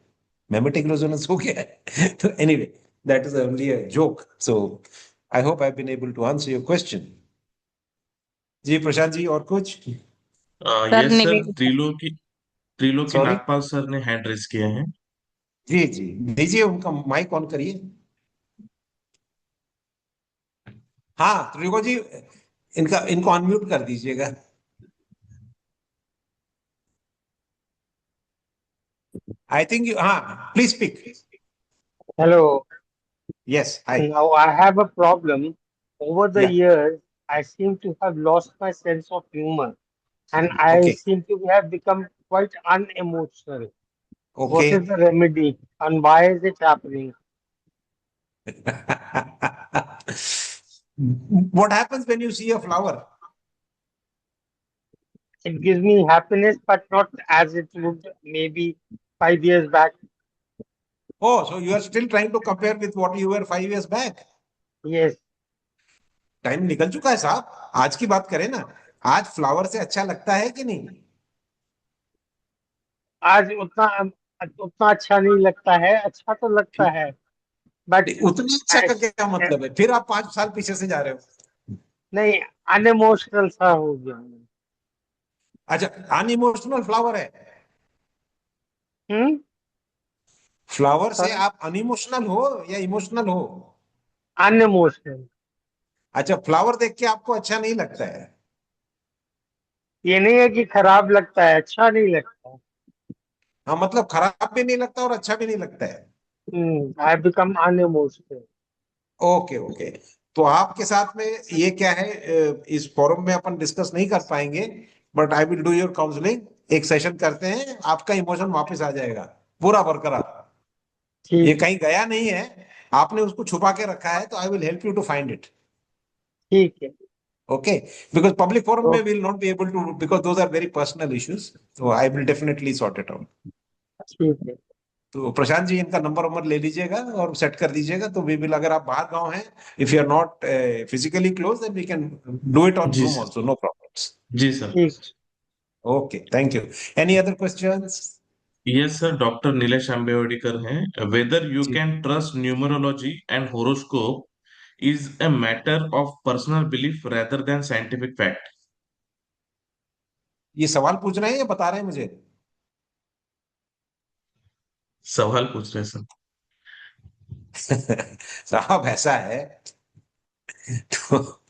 Memetic resonance हो गया है। तो anyway, that is only a joke। So I hope I've been able to answer your question। जी प्रशांत जी, और कुछ? Sir yes sir, Nivedita. Triloki sorry. Nagpal sir ने hand raise किया है। जी जी, दीजिए उनका माइक ऑन करिए। हाँ त्रिको जी, इनका इनको अनम्यूट कर दीजिएगा। आई थिंक यू, हाँ please speak. Hello. Yes, hi. Now I have a problem. Over the या, years, I seem to have lost my sense of humor and I okay seem to have become quite unemotional. Okay. What is the remedy and why is it happening? What happens when you see a flower? It gives me happiness, but not as it would maybe 5 years back. Oh, so you are still trying to compare with what you were 5 years back? Yes. Time निकल चुका है साहब, आज की बात करें ना। आज फ्लावर से अच्छा लगता है कि नहीं? आज उतना उतना अच्छा नहीं लगता है, अच्छा तो लगता है। but उतना अच्छा का as क्या मतलब है? फिर आप 5 साल पीछे से जा रहे हो। नहीं, अनइमोशनल सा हो गया मैं। अच्छा, अनइमोशनल फ्लावर है। हम्म। फ्लावर से सर, आप अनइमोशनल हो या इमोशनल हो? अनइमोशनल। अच्छा, फ्लावर देख के आपको अच्छा नहीं लगता है? ये नहीं है कि खराब लगता है, अच्छा नहीं लगता। हाँ, मतलब खराब भी नहीं लगता और अच्छा भी नहीं लगता है। I become unemotional. Okay okay. तो आपके साथ में ये क्या है, इस फोरम में अपन डिस्कस नहीं कर पाएंगे, but I will do your counselling. एक सेशन करते हैं, आपका इमोशन वापस आ जाएगा पूरा बरकरार। ये ठीक है। कहीं गया नहीं है, आपने उसको छुपा के रखा है, तो I will help you to find it. ठीक है। ओके, बिकॉज पब्लिक फोरम में okay. Will not be able to, because those are very personal issues, तो I will definitely sort it out. ठीक है। तो प्रशांत जी, इनका नंबर वंबर ले लीजिएगा और सेट कर दीजिएगा, तो वी विल, अगर आप बाहर गांव हैं, if you are not physically close, then we can do it on जी Zoom sir. Also, no problems. जी सर। ठीक। Okay, thank you. Any other questions? Yes sir, doctor Nilesh Ambewadikar हैं। वेदर यू जी, can trust numerology and horoscope is a matter of personal belief rather than scientific fact. ये सवाल पूछ रहे हैं या बता रहे हैं मुझे? सवाल पूछ रहे हैं सर। साहब, ऐसा है, तो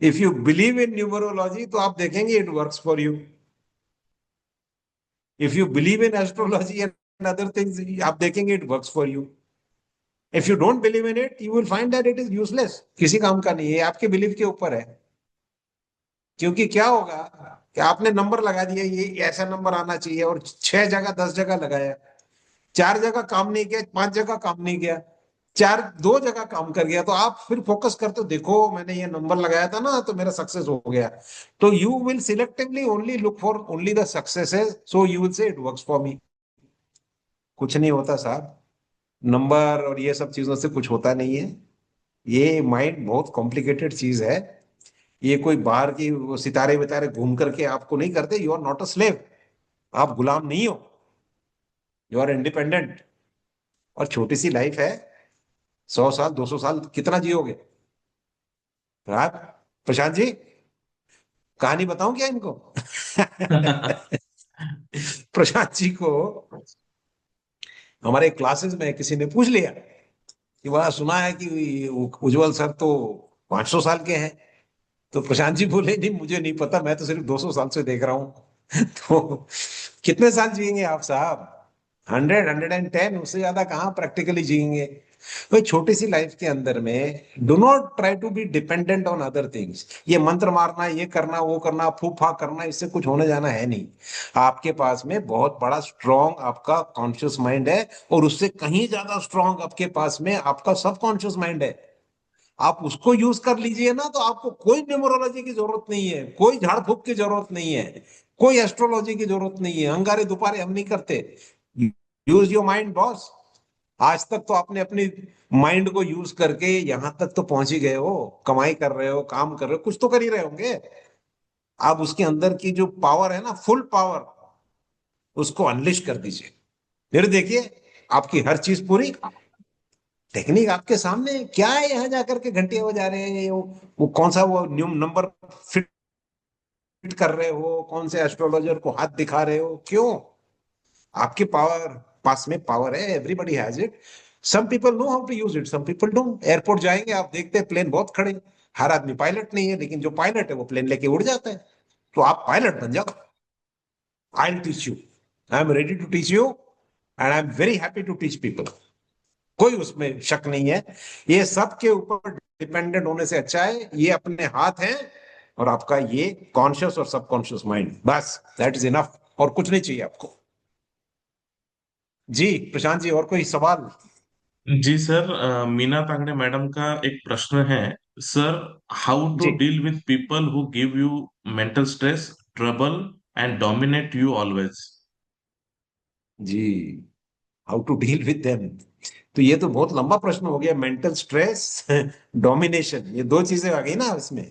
if you believe in numerology तो आप देखेंगे it works for you. If you believe in astrology and other things, आप देखेंगे it works for you. If you don't believe in it, you will find that it is useless, किसी काम का नहीं है, आपके बिलीव के ऊपर है। क्योंकि क्या होगा कि आपने नंबर लगा दिया, ये ऐसा नंबर आना चाहिए, और 6 जगह 10 जगह लगाया, 4 जगह काम नहीं किया, 5 जगह काम नहीं किया, 2 जगह काम कर गया, तो आप फिर फोकस करते हो, देखो मैंने ये नंबर लगाया था ना, तो मेरा सक्सेस हो गया। तो you will selectively only look for only the successes, so you will say it works for me. कुछ नहीं होता साहब, नंबर और ये सब चीजों से कुछ होता नहीं है। ये माइंड बहुत कॉम्प्लिकेटेड चीज है। ये कोई बाहर की वो सितारे वितारे घूम करके आपको नहीं करते। You are not a slave, आप गुलाम नहीं हो, यू आर इंडिपेंडेंट। और छोटी सी लाइफ है, 100 साल 200 साल कितना जियोगे आप? प्रशांत जी, कहानी बताऊं क्या इनको? प्रशांत जी को हमारे क्लासेस में किसी ने पूछ लिया कि वह सुना है कि उज्जवल सर तो 500 साल के हैं। तो प्रशांत जी बोले, नहीं मुझे नहीं पता, मैं तो सिर्फ 200 साल से देख रहा हूं। तो कितने साल जिएंगे आप साहब? 100, 110, उससे ज्यादा कहाँ प्रैक्टिकली जिएंगे? तो छोटी सी लाइफ के अंदर में do not try to be dependent on other things. ये मंत्र मारना, ये करना, वो करना, फूफा करना, इससे कुछ होने जाना है नहीं। आपके पास में बहुत बड़ा स्ट्रॉन्ग आपका कॉन्शियस माइंड है, और उससे कहीं ज्यादा स्ट्रॉन्ग आपके पास में आपका सबकॉन्शियस माइंड है। आप उसको यूज कर लीजिए ना, तो आपको कोई न्यूमरोलॉजी की जरूरत नहीं है, कोई झाड़ फूक की जरूरत नहीं है, कोई एस्ट्रोलॉजी की जरूरत नहीं है। अंगारे दुपारे हम नहीं करते। Use your mind boss. आज तक तो आपने अपनी माइंड को यूज करके यहां तक तो पहुंच ही गए हो, कमाई कर रहे हो, काम कर रहे हो, कुछ तो कर ही रहे होंगे। आप उसके अंदर की जो पावर है ना, फुल पावर, उसको अनलिश कर दीजिए। फिर देखिए, आपकी हर चीज पूरी। टेक्निक आपके सामने है। क्या है, यहाँ जाकर के घंटियां बजा रहे हैं, वो कौन सा वो न्यू नंबर फिट कर रहे हो, कौन से एस्ट्रोलॉजर को हाथ दिखा रहे हो, क्यों? आपके पावर, पास में पावर है, everybody has it. Some people know how to use it, some people don't. Airport जाएंगे आप, देखते हैं प्लेन बहुत खड़े, हर आदमी पायलट नहीं है, लेकिन जो पायलट है वो प्लेन लेके उड़ जाता है। तो आप पायलट बन जाओ। I will teach you, I am ready to teach you, and I am very happy to teach people. कोई उसमें शक नहीं है। ये सबके ऊपर डिपेंडेंट होने से अच्छा है, ये अपने हाथ है, और आपका ये कॉन्शियस और सबकॉन्शियस माइंड, बस दैट इज इनफ, और कुछ नहीं चाहिए आपको। जी प्रशांत जी, और कोई सवाल? जी सर, मीना तांगड़े मैडम का एक प्रश्न है। सर, हाउ टू जी deal with people who give you mental stress, trouble and dominate you always? जी, how to deal with them. तो ये तो बहुत लंबा प्रश्न हो गया। मेंटल स्ट्रेस, डोमिनेशन, ये दो चीजें आ गई ना इसमें।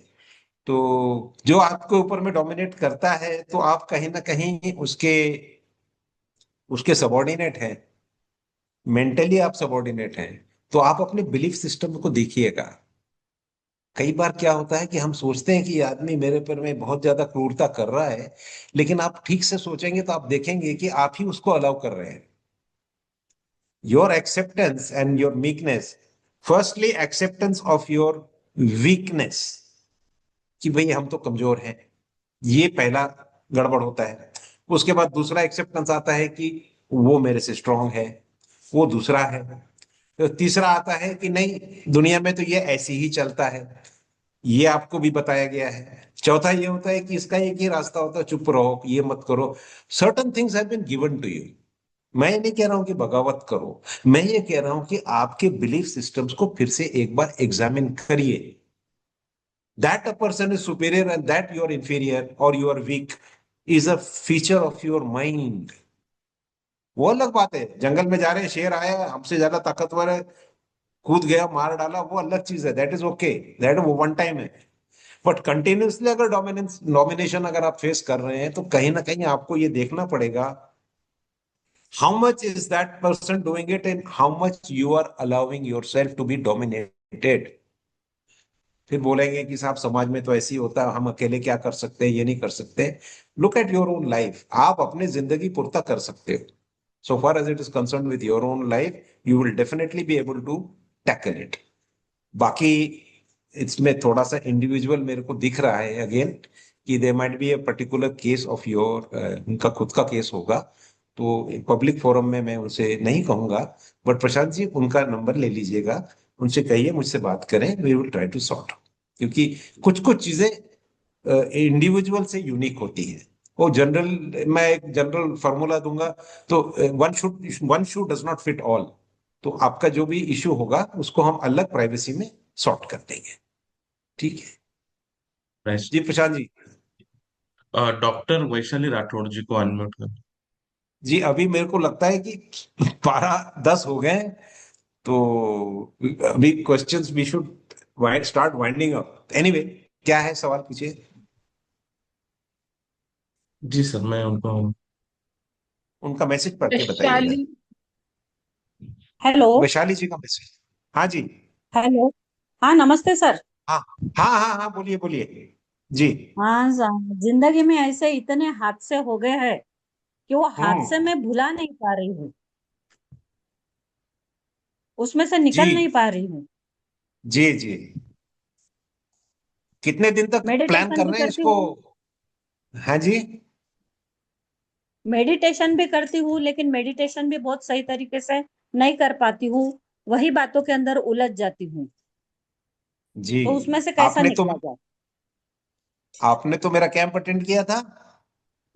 तो जो आपके ऊपर में डोमिनेट करता है, तो आप कहीं ना कहीं उसके उसके सबॉर्डिनेट हैं, मेंटली आप सबॉर्डिनेट हैं। तो आप अपने बिलीफ सिस्टम को देखिएगा। कई बार क्या होता है कि हम सोचते हैं कि ये आदमी मेरे पर में बहुत ज्यादा क्रूरता कर रहा है, लेकिन आप ठीक से सोचेंगे तो आप देखेंगे कि आप ही उसको अलाउ कर रहे हैं। Your acceptance and your weakness, firstly acceptance of your weakness, कि भाई हम तो कमजोर हैं, ये पहला गड़बड़ होता है। उसके बाद दूसरा एक्सेप्टेंस आता है कि वो मेरे से स्ट्रांग है, वो दूसरा है। तो तीसरा आता है कि नहीं, दुनिया में तो ये ऐसे ही चलता है, ये आपको भी बताया गया है। चौथा ये होता है कि इसका एक ही रास्ता होता है, चुप रहो, ये मत करो। Certain things have been given to you. मैं ये नहीं कह रहा हूं कि बगावत करो, मैं ये कह रहा हूं कि आपके बिलीफ सिस्टम्स को फिर से एक बार एग्जामिन करिए। That a person is superior and that you are inferior or you are weak is a feature of your mind. वो अलग बात है, जंगल में जा रहे हैं, शेर आया हमसे ज्यादा ताकतवर है, कूद गया, मार डाला, वो अलग चीज है, दैट इज ओके, दैट वो वन टाइम है। बट कंटिन्यूसली अगर डोमिनेशन अगर आप फेस कर रहे हैं, तो कहीं ना कहीं आपको ये देखना पड़ेगा how much is that person doing it and how much you are allowing yourself to be dominated. फिर बोलेंगे कि साहब समाज में तो ऐसे ही होता है, हम अकेले क्या कर सकते हैं, ये नहीं कर सकते। Look at your own life, आप अपनी जिंदगी पुरता कर सकते हो। So far as it is concern with your own life, you will definitely be able to tackle it. बाकी इसमें थोड़ा सा इंडिविजुअल मेरे को दिख रहा है अगेन, कि they might be a particular case of your, उनका खुद का केस होगा, तो पब्लिक फोरम में मैं उनसे नहीं कहूंगा। बट प्रशांत जी, उनका नंबर ले लीजिएगा, उनसे कहिए मुझसे बात करें, we will try to sort. क्योंकि कुछ कुछ चीजें इंडिविजुअल से यूनिक होती है। वो जनरल, मैं एक जनरल फार्मूला दूंगा तो one shoe does not fit all. तो आपका जो भी इश्यू होगा उसको हम अलग प्राइवेसी में सॉर्ट कर देंगे, ठीक है जी। प्रशांत जी, डॉक्टर वैशाली राठौड़ जी को अनम्यूट कर। जी अभी मेरे को लगता है कि 12:10 हो गए हैं, तो अभी questions we should start winding up. Anyway, क्या है सवाल, पूछिए। जी सर, मैं उनको उनका मैसेज पढ़ के बताइएगा। वैशाली, हेलो। वैशाली जी का मैसेज। हाँ जी। हेलो। हाँ, नमस्ते सर। हाँ हाँ हाँ हाँ, बोलिए बोलिए जी। हाँ जिंदगी में ऐसे इतने हादसे हो गए हैं कि वो हादसे हम्म। मैं भुला नहीं पा रही हूँ, उसमें से जी निकल नहीं पा रही हूँ। जी जी। कितने दिन तक प्लान मेडिटेशन कर भी रहे हैं करती इसको? हूँ, हाँ जी। मेडिटेशन भी करती हूँ, लेकिन मेडिटेशन भी बहुत सही तरीके से नहीं कर पाती हूँ, वही बातों के अंदर उलझ जाती हूँ। जी, तो उसमें से कैसा आपने तो निकला जाए? आपने तो मेरा कैंप अटेंड किया था।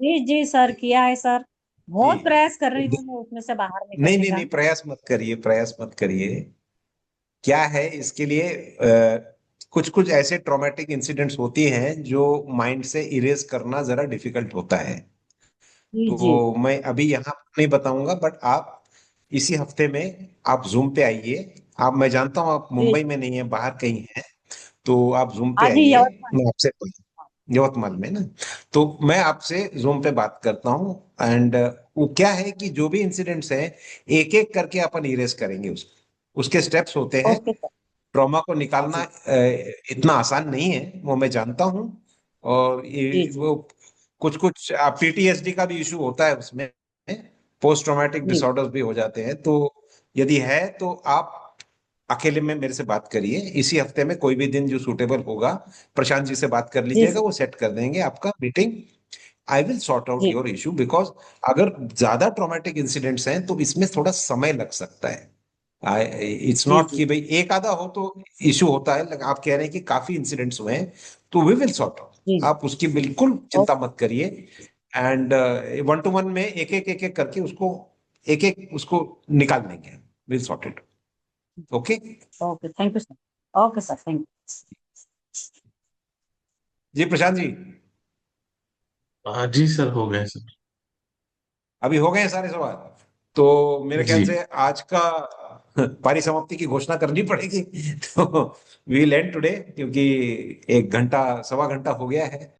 जी जी सर, किया है सर। जी। बहुत प्रयास कर रही हूँ मैं उसमें से बाहर नहीं निकलने नहीं का। नहीं, प्रयास मत करिए, प्रयास मत करिए। क्या है इसके लिए, कुछ कुछ ऐसे ट्रॉमेटिक इंसिडेंट्स होती हैं जो माइंड से इरेज करना जरा डिफिकल्ट होता है। जी जी तो मैं अभी यहाँ नहीं बताऊंगा, बट आप इसी हफ्ते में आप जूम पे आइए। आप, मैं जानता हूँ आप जी। मुंबई में नहीं है, बाहर कहीं हैं, तो आप जूम पे हाँ जी, आइए। यवतमाल। मैं आपसे, यवतमाल में ना, तो मैं आपसे जूम पे बात करता हूँ। एंड वो क्या है कि जो भी इंसिडेंट्स हैं, एक एक करके अपन इरेज करेंगे उसको, उसके स्टेप्स होते हैं। Okay sir. ट्रॉमा को निकालना जी इतना आसान नहीं है, वो मैं जानता हूँ। और जी ये जी वो कुछ कुछ पीटीएसडी का भी इशू होता है उसमें, पोस्ट ट्रॉमेटिक जी डिसऑर्डर्स भी हो जाते हैं। तो यदि है तो आप अकेले में मेरे से बात करिए, इसी हफ्ते में कोई भी दिन जो सूटेबल होगा, प्रशांत जी से बात कर जी लीजिएगा, सर। वो सेट कर देंगे आपका meeting. I will sort out जी योर इशू, बिकॉज अगर ज्यादा ट्रॉमेटिक इंसिडेंट्स हैं तो इसमें थोड़ा समय लग सकता है। इट्स जी नॉट जी कि भाई एक आधा हो तो इशू होता है, आप कह रहे हैं कि काफी इंसिडेंट्स हुए हैं, तो वी विल सॉर्ट जी आउट, जी। आप उसकी बिल्कुल चिंता ओके मत करिए। एंड वन टू वन में एक एक करके उसको, एक एक उसको निकाल देंगे, will sort it. Okay okay, thank you sir. Okay sir, thank you. जी। प्रशांत जी, जी सर, हो गए सर। अभी हो गए हैं सारे सवाल? तो मेरे ख्याल जी से आज का परिसमाप्ति की घोषणा करनी पड़ेगी। तो वी विल एंड टुडे, क्योंकि 1 घंटा 1.25 घंटा हो गया है।